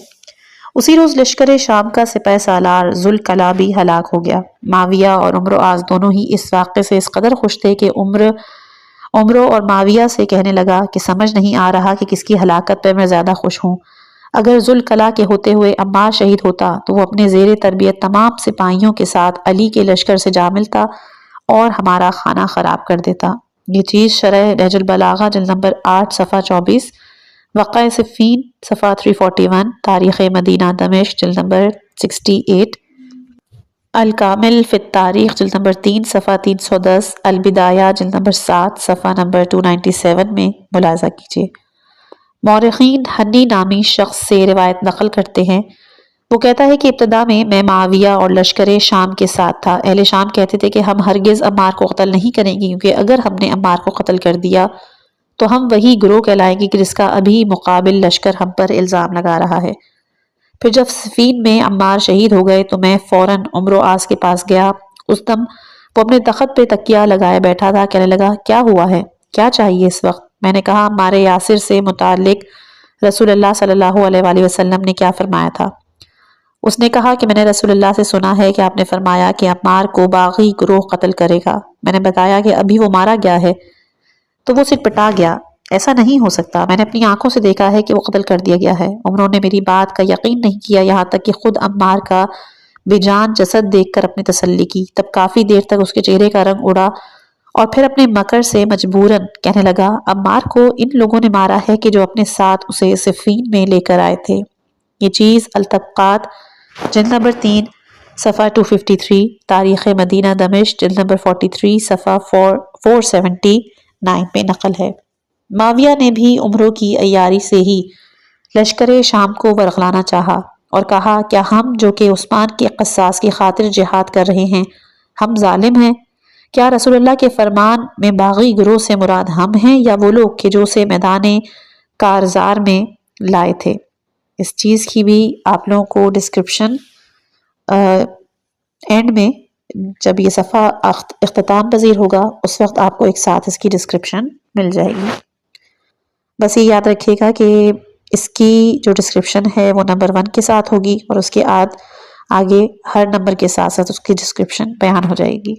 اسی روز لشکر شام کا سپہ سالار ذوالکلا بھی ہلاک ہو گیا۔ معاویہ اور عمرو آس دونوں ہی اس واقعے سے اس قدر خوش تھے کہ عمرو اور معاویہ سے کہنے لگا کہ سمجھ نہیں آ رہا کہ کس کی ہلاکت پر میں زیادہ خوش ہوں۔ اگر ذوالکلا کے ہوتے ہوئے عمار شہید ہوتا تو وہ اپنے زیر تربیت تمام سپاہیوں کے ساتھ علی کے لشکر سے جا ملتا اور ہمارا خانہ خراب کر دیتا۔ یہ چیز شرح نہج البلاغہ جلد نمبر 8 صفحہ 24، واقعہ صفین صفحہ 341، تاریخ مدینہ دمشق جلد نمبر 68، الکامل فی التاریخ جلد نمبر 3 صفحہ 310، البدایہ جلد نمبر 7 صفحہ نمبر 297 میں ملاحظہ کیجیے۔ مورخین حنی نامی شخص سے روایت نقل کرتے ہیں، وہ کہتا ہے کہ ابتدا میں معاویہ اور لشکر شام کے ساتھ تھا۔ اہل شام کہتے تھے کہ ہم ہرگز عمار کو قتل نہیں کریں گے، کیونکہ اگر ہم نے عمار کو قتل کر دیا تو ہم وہی گروہ کہلائیں گے کہ جس کا ابھی مقابل لشکر ہم پر الزام لگا رہا ہے۔ پھر جب صفین میں عمار شہید ہو گئے تو میں فوراً عمرو آس کے پاس گیا۔ اس دم وہ اپنے تخت پہ تکیہ لگائے بیٹھا تھا، کہنے لگا کیا ہوا ہے، کیا چاہیے اس وقت؟ میں نے کہا عمار یاسر سے متعلق رسول اللہ صلی اللہ علیہ وآلہ وسلم نے کیا فرمایا تھا؟ اس نے کہا کہ میں نے رسول اللہ سے سنا ہے کہ آپ نے فرمایا کہ عمار کو باغی گروہ قتل کرے گا۔ میں نے بتایا کہ ابھی وہ مارا گیا ہے، تو وہ سٹپٹا گیا، ایسا نہیں ہو سکتا، میں نے اپنی آنکھوں سے دیکھا ہے کہ وہ قتل کر دیا گیا ہے۔ عمروں نے میری بات کا یقین نہیں کیا، یہاں تک کہ خود عمار کا بے جان جسد دیکھ کر اپنی تسلی کی۔ تب کافی دیر تک اس کے چہرے کا رنگ اڑا اور پھر اپنے مکر سے مجبوراً کہنے لگا عمار کو ان لوگوں نے مارا ہے کہ جو اپنے ساتھ اسے صفین میں لے کر آئے تھے۔ یہ چیز الطبقات جلد نمبر 3 صفحہ 253، تاریخ مدینہ دمشق جلد نمبر 43 صفحہ 479 میں نقل ہے۔ معاویہ نے بھی عمروں کی عیاری سے ہی لشکر شام کو ورغلانا چاہا اور کہا کیا ہم جو کہ عثمان کے قصاص کی خاطر جہاد کر رہے ہیں ہم ظالم ہیں؟ کیا رسول اللہ کے فرمان میں باغی گروہ سے مراد ہم ہیں یا وہ لوگ کہ جو اسے میدان کارزار میں لائے تھے؟ اس چیز کی بھی آپ لوگوں کو ڈسکرپشن اینڈ میں جب یہ صفحہ اختتام پذیر ہوگا اس وقت آپ کو ایک ساتھ اس کی ڈسکرپشن مل جائے گی۔ بس یہ یاد رکھیے گا کہ اس کی جو ڈسکرپشن ہے وہ نمبر 1 کے ساتھ ہوگی اور اس کے آگے ہر نمبر کے ساتھ ساتھ اس کی ڈسکرپشن بیان ہو جائے گی۔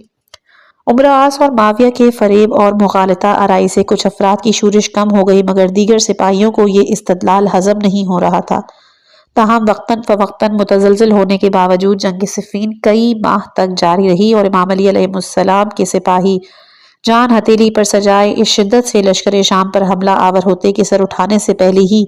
عمرو آس اور معاویہ کے فریب اور مغالطہ آرائی سے کچھ افراد کی شورش کم ہو گئی، مگر دیگر سپاہیوں کو یہ استدلال ہضم نہیں ہو رہا تھا۔ تاہم وقتاً فوقتاً متزلزل ہونے کے باوجود جنگ صفین کئی ماہ تک جاری رہی اور امام علی علیہ السلام کے سپاہی جان ہتھیلی پر سجائے اس شدت سے لشکر شام پر حملہ آور ہوتے کہ سر اٹھانے سے پہلے ہی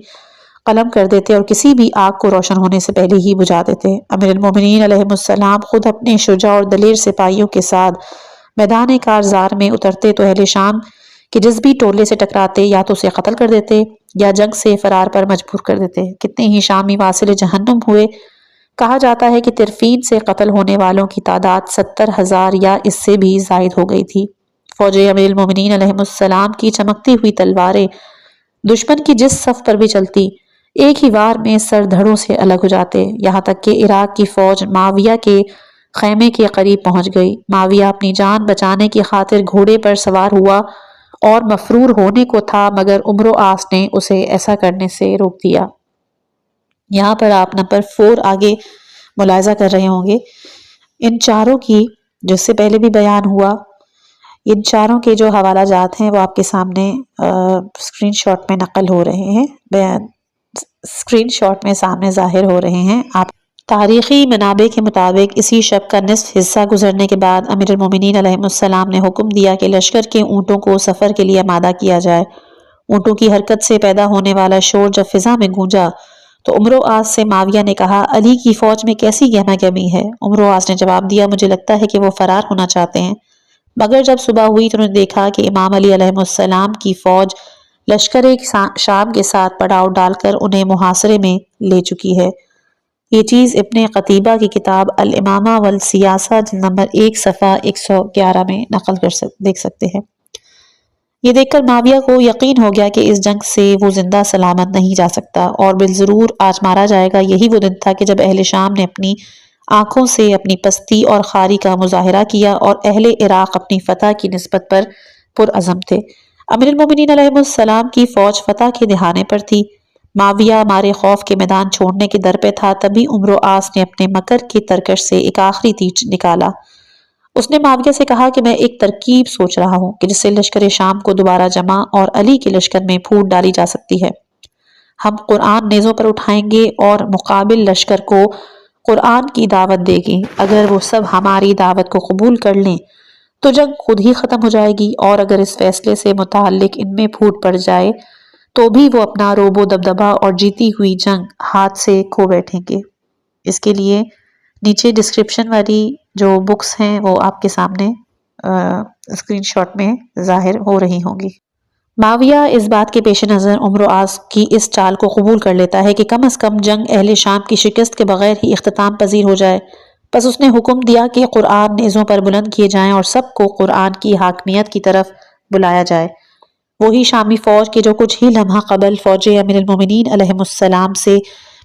قلم کر دیتے اور کسی بھی آگ کو روشن ہونے سے پہلے ہی بجھا دیتے۔ امیر المومنین علیہ السلام خود اپنے شجاع اور دلیر سپاہیوں کے ساتھ میدان کارزار میں اترتے تو اہل شام کہ جس بھی ٹولے سے ٹکراتے یا تو اسے قتل کر دیتے یا جنگ سے فرار پر مجبور کر دیتے۔ کتنے ہی شامی واصل جہنم ہوئے، کہا جاتا ہے کہ طرفین سے قتل ہونے والوں کی تعداد 70,000 یا اس سے بھی زائد ہو گئی تھی۔ فوج امیر المومنین علیہ السلام کی چمکتی ہوئی تلواریں دشمن کی جس صف پر بھی چلتی ایک ہی وار میں سر دھڑوں سے الگ ہو جاتے، یہاں تک کہ عراق کی فوج معاویہ کے خیمے کے قریب پہنچ گئی۔ معاویہ اپنی جان بچانے کی خاطر گھوڑے پر سوار ہوا اور مفرور ہونے کو تھا، مگر عمرو آس نے اسے ایسا کرنے سے روک دیا۔ یہاں پر آپ نمبر 4 آگے ملاحظہ کر رہے ہوں گے، ان چاروں کی جو اس سے پہلے بھی بیان ہوا، ان چاروں کے جو حوالہ جات ہیں وہ آپ کے سامنے اسکرین شاٹ میں نقل ہو رہے ہیں، اسکرین شاٹ میں سامنے ظاہر ہو رہے ہیں۔ آپ تاریخی منابع کے مطابق اسی شب کا نصف حصہ گزرنے کے بعد امیر المومنین علیہ السلام نے حکم دیا کہ لشکر کے اونٹوں کو سفر کے لیے آمادہ کیا جائے۔ اونٹوں کی حرکت سے پیدا ہونے والا شور جب فضا میں گونجا تو عمرو آس سے معاویہ نے کہا، علی کی فوج میں کیسی گہما گہمی ہے؟ عمرو آس نے جواب دیا، مجھے لگتا ہے کہ وہ فرار ہونا چاہتے ہیں۔ مگر جب صبح ہوئی تو انہوں نے دیکھا کہ امام علی علیہ السلام کی فوج لشکر شام کے ساتھ پڑاؤ ڈال کر انہیں محاصرے میں لے چکی ہے۔ یہ چیز ابن قتیبہ کی کتاب الامامہ والسیاسہ جلد نمبر 1 صفحہ 111 میں دیکھ سکتے ہیں۔ یہ دیکھ کر معاویہ کو یقین ہو گیا کہ اس جنگ سے وہ زندہ سلامت نہیں جا سکتا اور بالضرور آج مارا جائے گا۔ یہی وہ دن تھا کہ جب اہل شام نے اپنی آنکھوں سے اپنی پستی اور خواری کا مظاہرہ کیا اور اہل عراق اپنی فتح کی نسبت پر پرعزم تھے۔ امیر المومنین علیہ السلام کی فوج فتح کے دہانے پر تھی۔ معاویہ مارے خوف کے میدان چھوڑنے کے در پہ تھا، تبھی عمرو آس نے اپنے مکر کی ترکش سے ایک آخری تیر نکالا۔ اس نے معاویہ سے کہا کہ میں ایک ترکیب سوچ رہا ہوں کہ جس سے لشکر شام کو دوبارہ جمع اور علی کے لشکر میں پھوٹ ڈالی جا سکتی ہے۔ ہم قرآن نیزوں پر اٹھائیں گے اور مقابل لشکر کو قرآن کی دعوت دے گے۔ اگر وہ سب ہماری دعوت کو قبول کر لیں تو جنگ خود ہی ختم ہو جائے گی، اور اگر اس فیصلے سے متعلق ان میں پھوٹ پڑ جائے تو بھی وہ اپنا روب و دبدبہ اور جیتی ہوئی جنگ ہاتھ سے کھو بیٹھیں گے۔ اس کے لیے نیچے ڈسکرپشن والی جو بکس ہیں وہ آپ کے سامنے اسکرین شاٹ میں ظاہر ہو رہی ہوں گی۔ معاویہ اس بات کے پیش نظر عمرو آس کی اس چال کو قبول کر لیتا ہے کہ کم از کم جنگ اہل شام کی شکست کے بغیر ہی اختتام پذیر ہو جائے۔ بس اس نے حکم دیا کہ قرآن نیزوں پر بلند کیے جائیں اور سب کو قرآن کی حاکمیت کی طرف بلایا جائے۔ وہی شامی فوج کے جو کچھ ہی لمحہ قبل فوج امیر المومنین علیہ السلام سے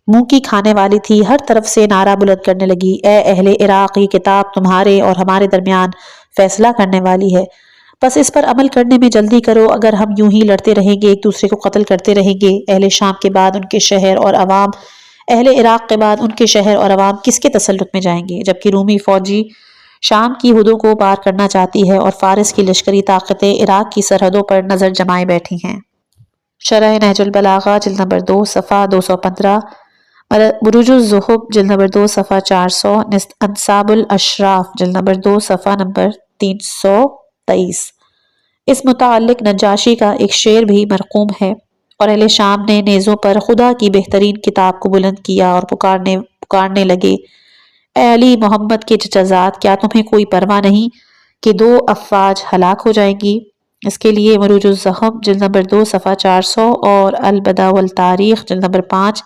منہ کی کھانے والی تھی، ہر طرف سے نعرہ بلند کرنے لگی، اے اہل عراق، یہ کتاب تمہارے اور ہمارے درمیان فیصلہ کرنے والی ہے، بس اس پر عمل کرنے میں جلدی کرو۔ اگر ہم یوں ہی لڑتے رہیں گے، ایک دوسرے کو قتل کرتے رہیں گے، اہل شام کے بعد ان کے شہر اور عوام، اہل عراق کے بعد ان کے شہر اور عوام کس کے تسلط میں جائیں گے؟ جبکہ رومی فوجی شام کی حدوں کو پار کرنا چاہتی ہے اور فارس کی لشکری طاقتیں عراق کی سرحدوں پر نظر جمائے بیٹھی ہیں۔ شرح نہج البلاغہ جلد نمبر 2 صفحہ 215، بروج الزہب جلد نمبر 2 صفحہ 400، انصاب الاشراف جلد نمبر 2 صفحہ نمبر 323۔ اس متعلق نجاشی کا ایک شعر بھی مرقوم ہے، اور اہل شام نے نیزوں پر خدا کی بہترین کتاب کو بلند کیا اور پکارنے لگے، اے علی محمد کے چچا زاد، کیا تمہیں کوئی پرواہ نہیں کہ 2 افواج ہلاک ہو جائیں گی؟ اس کے لیے مروج الزہب جلد نمبر 2 صفحہ 400 اور البدع والتاریخ جلد نمبر 5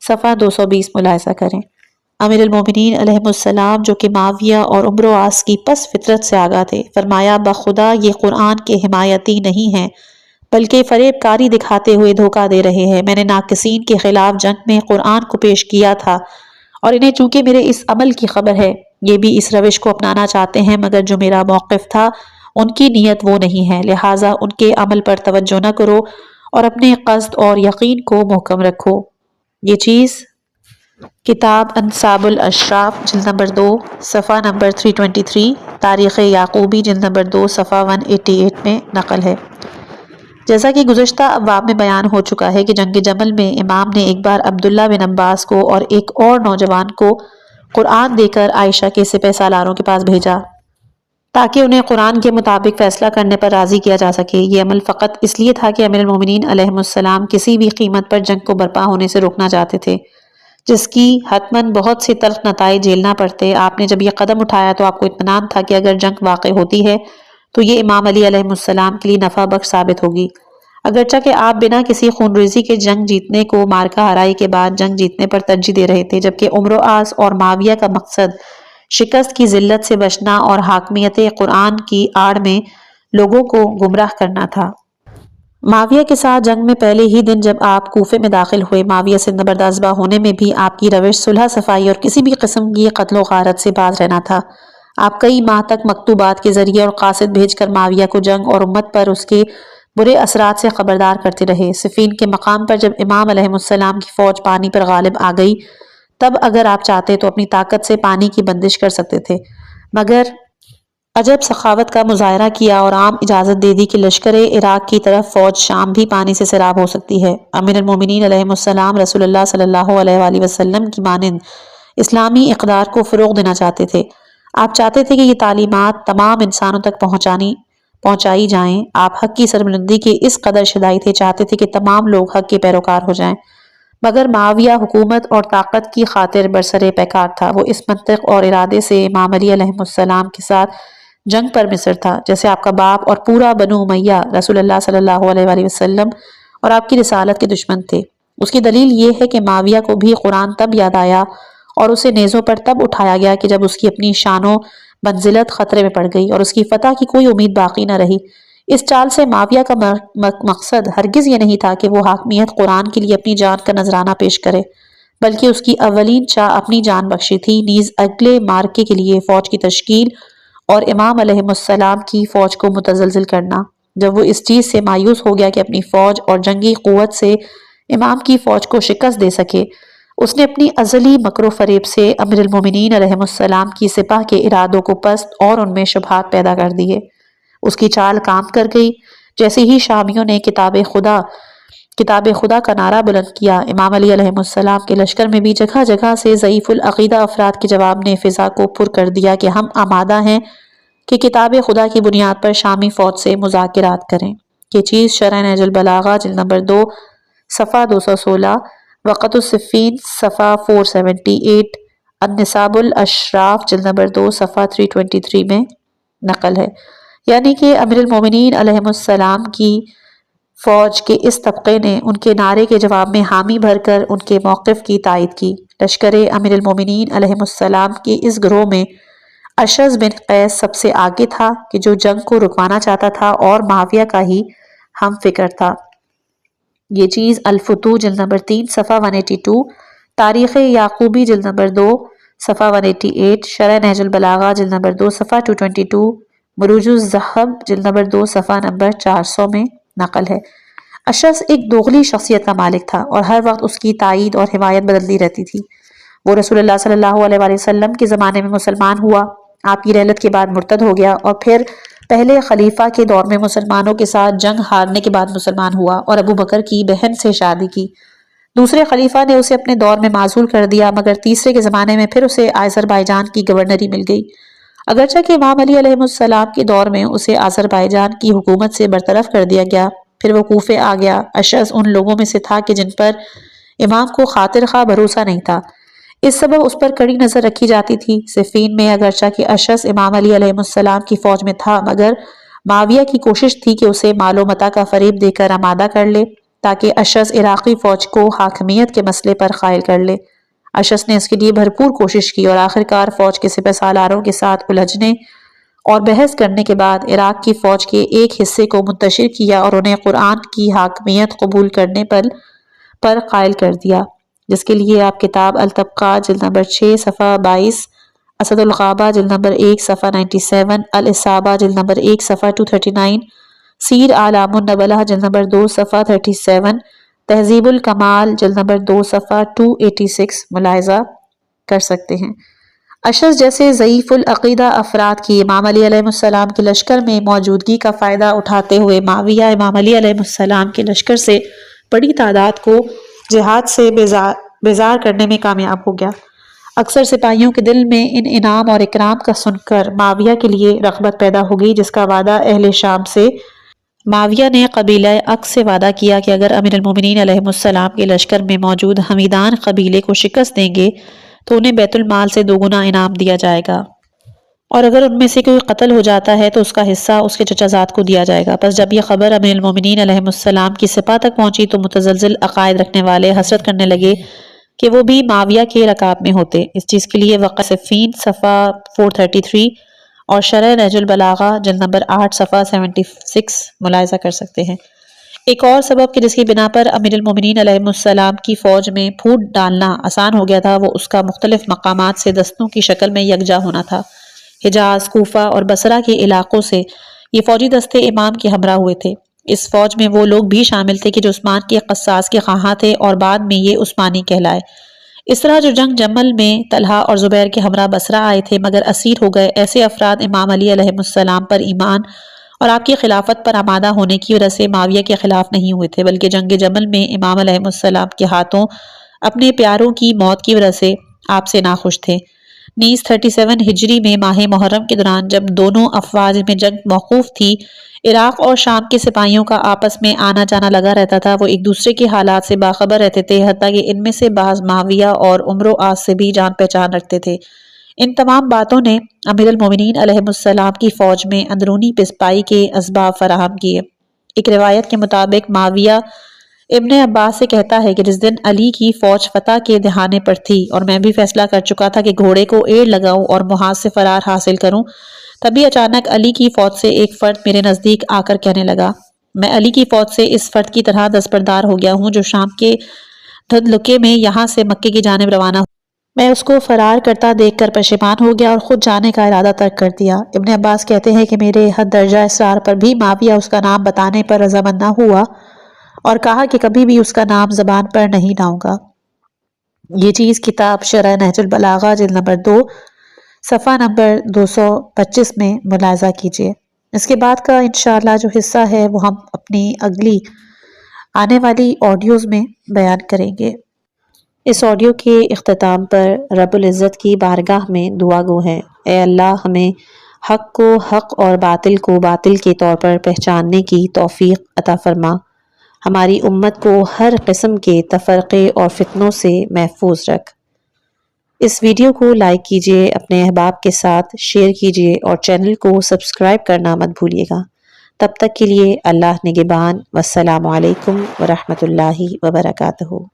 صفحہ 220 ملاحظہ کریں۔ امیر المومنین علیہ السلام جو کہ معاویہ اور عمرو آس کی پس فطرت سے آگاہ تھے، فرمایا، بخدا یہ قرآن کے حمایتی نہیں ہیں بلکہ فریب کاری دکھاتے ہوئے دھوکہ دے رہے ہیں۔ میں نے ناقصین کے خلاف جنگ میں قرآن کو پیش کیا تھا، اور انہیں چونکہ میرے اس عمل کی خبر ہے، یہ بھی اس روش کو اپنانا چاہتے ہیں، مگر جو میرا موقف تھا ان کی نیت وہ نہیں ہے، لہٰذا ان کے عمل پر توجہ نہ کرو اور اپنے قصد اور یقین کو محکم رکھو۔ یہ چیز کتاب انصاب الاشراف جلد نمبر 2 صفحہ نمبر 323، تاریخ یعقوبی جلد نمبر 2 صفحہ 188 میں نقل ہے۔ جیسا کہ گزشتہ ابواب میں بیان ہو چکا ہے کہ جنگ جمل میں امام نے ایک بار عبداللہ بن عباس کو اور ایک اور نوجوان کو قرآن دے کر عائشہ کے سپہ سالاروں کے پاس بھیجا تاکہ انہیں قرآن کے مطابق فیصلہ کرنے پر راضی کیا جا سکے۔ یہ عمل فقط اس لیے تھا کہ امیر المومنین علیہ السلام کسی بھی قیمت پر جنگ کو برپا ہونے سے روکنا چاہتے تھے، جس کی حتماً بہت سے تلخ نتائج جھیلنا پڑتے۔ آپ نے جب یہ قدم اٹھایا تو آپ کو اطمینان تھا کہ اگر جنگ واقع ہوتی ہے تو یہ امام علی علیہ السلام کے لیے نفع بخش ثابت ہوگی، اگرچہ کہ آپ بنا کسی خونریزی کے جنگ جیتنے کو مارکہ ہرائی کے بعد جنگ جیتنے پر ترجیح دے رہے تھے، جبکہ عمرو آس اور معاویہ کا مقصد شکست کی ذلت سے بچنا اور حاکمیت قرآن کی آڑ میں لوگوں کو گمراہ کرنا تھا۔ معاویہ کے ساتھ جنگ میں پہلے ہی دن جب آپ کوفے میں داخل ہوئے، معاویہ سے نبردازبہ ہونے میں بھی آپ کی روش صلح صفائی اور کسی بھی قسم کی قتل و غارت سے باز رہنا تھا۔ آپ کئی ماہ تک مکتوبات کے ذریعے اور قاصد بھیج کر معاویہ کو جنگ اور امت پر اس کے برے اثرات سے خبردار کرتے رہے۔ صفین کے مقام پر جب امام علیہ السلام کی فوج پانی پر غالب آ گئی، تب اگر آپ چاہتے تو اپنی طاقت سے پانی کی بندش کر سکتے تھے، مگر عجب سخاوت کا مظاہرہ کیا اور عام اجازت دے دی کہ لشکر عراق کی طرف فوج شام بھی پانی سے سیراب ہو سکتی ہے۔ امیر المومنین علیہ السلام رسول اللہ صلی اللہ علیہ وآلہ وسلم کی مانند اسلامی اقدار کو فروغ دینا چاہتے تھے۔ آپ چاہتے تھے کہ یہ تعلیمات تمام انسانوں تک پہنچائی جائیں۔ آپ حق کی سربلندی کے اس قدر شدائی تھے، چاہتے تھے کہ تمام لوگ حق کے پیروکار ہو جائیں، مگر معاویہ حکومت اور طاقت کی خاطر برسر پیکار تھا۔ وہ اس منطق اور ارادے سے امام علی علیہ السلام کے ساتھ جنگ پر مصر تھا جیسے آپ کا باپ اور پورا بنو امیہ رسول اللہ صلی اللہ علیہ وآلہ وسلم اور آپ کی رسالت کے دشمن تھے۔ اس کی دلیل یہ ہے کہ معاویہ کو بھی قرآن تب یاد آیا اور اسے نیزوں پر تب اٹھایا گیا کہ جب اس کی اپنی شان و منزلت خطرے میں پڑ گئی اور اس کی فتح کی کوئی امید باقی نہ رہی۔ اس چال سے معاویہ کا مقصد ہرگز یہ نہیں تھا کہ وہ حاکمیت قرآن کے لیے اپنی جان کا نذرانہ پیش کرے، بلکہ اس کی اولین چاہ اپنی جان بخشی تھی، نیز اگلے مارکے کے لیے فوج کی تشکیل اور امام علیہ السلام کی فوج کو متزلزل کرنا۔ جب وہ اس چیز سے مایوس ہو گیا کہ اپنی فوج اور جنگی قوت سے امام کی فوج کو شکست دے سکے، اس نے اپنی ازلی مکر و فریب سے امیر المومنین علیہ السلام کی سپاہ کے ارادوں کو پست اور ان میں شبہات پیدا کر دیے۔ اس کی چال کام کر گئی۔ جیسے ہی شامیوں نے کتاب خدا کا نعرہ بلند کیا، امام علی علیہ السلام کے لشکر میں بھی جگہ جگہ سے ضعیف العقیدہ افراد کے جواب نے فضا کو پر کر دیا کہ ہم آمادہ ہیں کہ کتاب خدا کی بنیاد پر شامی فوج سے مذاکرات کریں۔ یہ چیز شرح نہج البلاغہ جلد نمبر 2 صفحہ 216، وقت الصفین صفحہ 478، النصاب الاشراف جلد نمبر 2 صفحہ 323 میں نقل ہے۔ یعنی کہ امیر المومنین علیہ السلام کی فوج کے اس طبقے نے ان کے نعرے کے جواب میں حامی بھر کر ان کے موقف کی تائید کی۔ لشکر امیر المومنین علیہ السلام کے اس گروہ میں اشعث بن قیس سب سے آگے تھا کہ جو جنگ کو رکوانا چاہتا تھا اور معاویہ کا ہی ہم فکر تھا۔ یہ چیز الفتوح جلد نمبر 3 صفحہ 182، تاریخ یعقوبی جلد نمبر 2 صفحہ 188، شرح نہج البلاغہ جلد نمبر 2 صفحہ 222، مروج الذہب جلد نمبر 2 صفحہ نمبر 400 میں نقل ہے۔ اشعث ایک دوغلی شخصیت کا مالک تھا اور ہر وقت اس کی تائید اور حمایت بدلتی رہتی تھی۔ وہ رسول اللہ صلی اللہ علیہ وآلہ وسلم کے زمانے میں مسلمان ہوا، آپ کی رحلت کے بعد مرتد ہو گیا، اور پھر پہلے خلیفہ کے دور میں مسلمانوں کے ساتھ جنگ ہارنے کے بعد مسلمان ہوا اور ابو بکر کی بہن سے شادی کی۔ دوسرے خلیفہ نے اسے اپنے دور میں معزول کر دیا، مگر تیسرے کے زمانے میں پھر اسے آذربائیجان کی گورنری مل گئی۔ اگرچہ کہ امام علی علیہ السلام کے دور میں اسے آذربائیجان کی حکومت سے برطرف کر دیا گیا، پھر وہ کوفے آ گیا۔ اشعث ان لوگوں میں سے تھا کہ جن پر امام کو خاطر خواہ بھروسہ نہیں تھا، اس سبب اس پر کڑی نظر رکھی جاتی تھی۔ صفین میں اگرچہ کہ اشعث امام علی علیہ السلام کی فوج میں تھا، مگر معاویہ کی کوشش تھی کہ اسے مال و متاع کا فریب دے کر آمادہ کر لے تاکہ اشعث عراقی فوج کو حاکمیت کے مسئلے پر قائل کر لے۔ اشعث نے اس کے لیے بھرپور کوشش کی اور آخرکار فوج کے سپہ سالاروں کے ساتھ الجھنے اور بحث کرنے کے بعد عراق کی فوج کے ایک حصے کو منتشر کیا اور انہیں قرآن کی حاکمیت قبول کرنے پر قائل کر دیا، جس کے لیے آپ کتاب الطبقات جلد نمبر 6 صفحہ 22، اسد الغابہ جلد نمبر 1 صفحہ 97، الاصابہ جلد نمبر 1 صفحہ 239، سیر اعلام النبلہ جلد نمبر 2 صفحہ 37، تہذیب الکمال جلد نمبر 2 صفحہ 286 ملاحظہ کر سکتے ہیں۔ اشعث جیسے ضعیف العقیدہ افراد کی امام علی علیہ السلام کے لشکر میں موجودگی کا فائدہ اٹھاتے ہوئے معاویہ امام علی علیہ السلام کے لشکر سے بڑی تعداد کو جہاد سے بیزار کرنے میں کامیاب ہو گیا۔ اکثر سپاہیوں کے دل میں ان انعام اور اکرام کا سن کر معاویہ کے لیے رغبت پیدا ہو گئی، جس کا وعدہ اہل شام سے معاویہ نے قبیلہ عق سے وعدہ کیا کہ اگر امیر المومنین علیہ السلام کے لشکر میں موجود حمیدان قبیلے کو شکست دیں گے تو انہیں بیت المال سے 2 گنا انعام دیا جائے گا، اور اگر ان میں سے کوئی قتل ہو جاتا ہے تو اس کا حصہ اس کے چچا زاد کو دیا جائے گا۔ پس جب یہ خبر امیر المومنین علیہ السلام کی سپاہ تک پہنچی تو متزلزل عقائد رکھنے والے حسرت کرنے لگے کہ وہ بھی معاویہ کے رکاب میں ہوتے۔ اس چیز کے لیے وقت صفین صفحہ 433 اور شرح نہج البلاغہ جلد نمبر 8 صفحہ 76 ملاحظہ کر سکتے ہیں۔ ایک اور سبب کہ جس کی بنا پر امیر المومنین علیہ السلام کی فوج میں پھوٹ ڈالنا آسان ہو گیا تھا، وہ اس کا مختلف مقامات سے دستوں کی شکل میں یکجا ہونا تھا۔ حجاز، کوفہ اور بصرہ کے علاقوں سے یہ فوجی دستے امام کے ہمراہ ہوئے تھے۔ اس فوج میں وہ لوگ بھی شامل تھے کہ جو عثمان کے قصاص کے خواہاں تھے اور بعد میں یہ عثمانی کہلائے۔ اس طرح جو جنگ جمل میں طلحہ اور زبیر کے ہمراہ بصرہ آئے تھے مگر اسیر ہو گئے، ایسے افراد امام علی علیہ السلام پر ایمان اور آپ کی خلافت پر آمادہ ہونے کی وجہ سے معاویہ کے خلاف نہیں ہوئے تھے، بلکہ جنگ جمل میں امام علیہ السلام کے ہاتھوں اپنے پیاروں کی موت کی وجہ سے آپ سے ناخوش تھے۔ نیز 37 ہجری میں ماہ محرم کے دوران جب دونوں افواج میں جنگ موقوف تھی، عراق اور شام کے سپاہیوں کا آپس میں آنا جانا لگا رہتا تھا، وہ ایک دوسرے کے حالات سے باخبر رہتے تھے، حتیٰ کہ ان میں سے بعض معاویہ اور عمرو آس سے بھی جان پہچان رکھتے تھے۔ ان تمام باتوں نے امیر المومنین علیہ السلام کی فوج میں اندرونی پسپائی کے اسباب فراہم کیے۔ ایک روایت کے مطابق معاویہ ابن عباس سے کہتا ہے کہ جس دن علی کی فوج فتح کے دہانے پر تھی اور میں بھی فیصلہ کر چکا تھا کہ گھوڑے کو ایڑ لگاؤں اور محاذ سے فرار حاصل کروں، تبھی اچانک علی کی فوج سے ایک فرد میرے نزدیک آ کر کہنے لگا، میں علی کی فوج سے اس فرد کی طرح دستبردار ہو گیا ہوں جو شام کے دھندلکے میں یہاں سے مکے کی جانب روانہ ہو۔ میں اس کو فرار کرتا دیکھ کر پشیمان ہو گیا اور خود جانے کا ارادہ ترک کر دیا۔ ابن عباس کہتے ہیں کہ میرے حد درجہ اصرار پر بھی معاویہ اس کا نام بتانے پر رضامند نہ ہوا اور کہا کہ کبھی بھی اس کا نام زبان پر نہیں لاؤں گا۔ یہ چیز کتاب شرح نہج البلاغہ جلد نمبر 2 صفحہ نمبر 225 میں ملاحظہ کیجیے۔ اس کے بعد کا انشاءاللہ جو حصہ ہے وہ ہم اپنی اگلی آنے والی آڈیوز میں بیان کریں گے۔ اس آڈیو کے اختتام پر رب العزت کی بارگاہ میں دعا گو ہیں، اے اللہ ہمیں حق کو حق اور باطل کو باطل کے طور پر پہچاننے کی توفیق عطا فرما، ہماری امت کو ہر قسم کے تفرقے اور فتنوں سے محفوظ رکھ۔ اس ویڈیو کو لائک کیجیے، اپنے احباب کے ساتھ شیئر کیجیے اور چینل کو سبسکرائب کرنا مت بھولیے گا۔ تب تک کے لیے اللہ نگہبان، والسلام علیکم ورحمۃ اللہ وبرکاتہ۔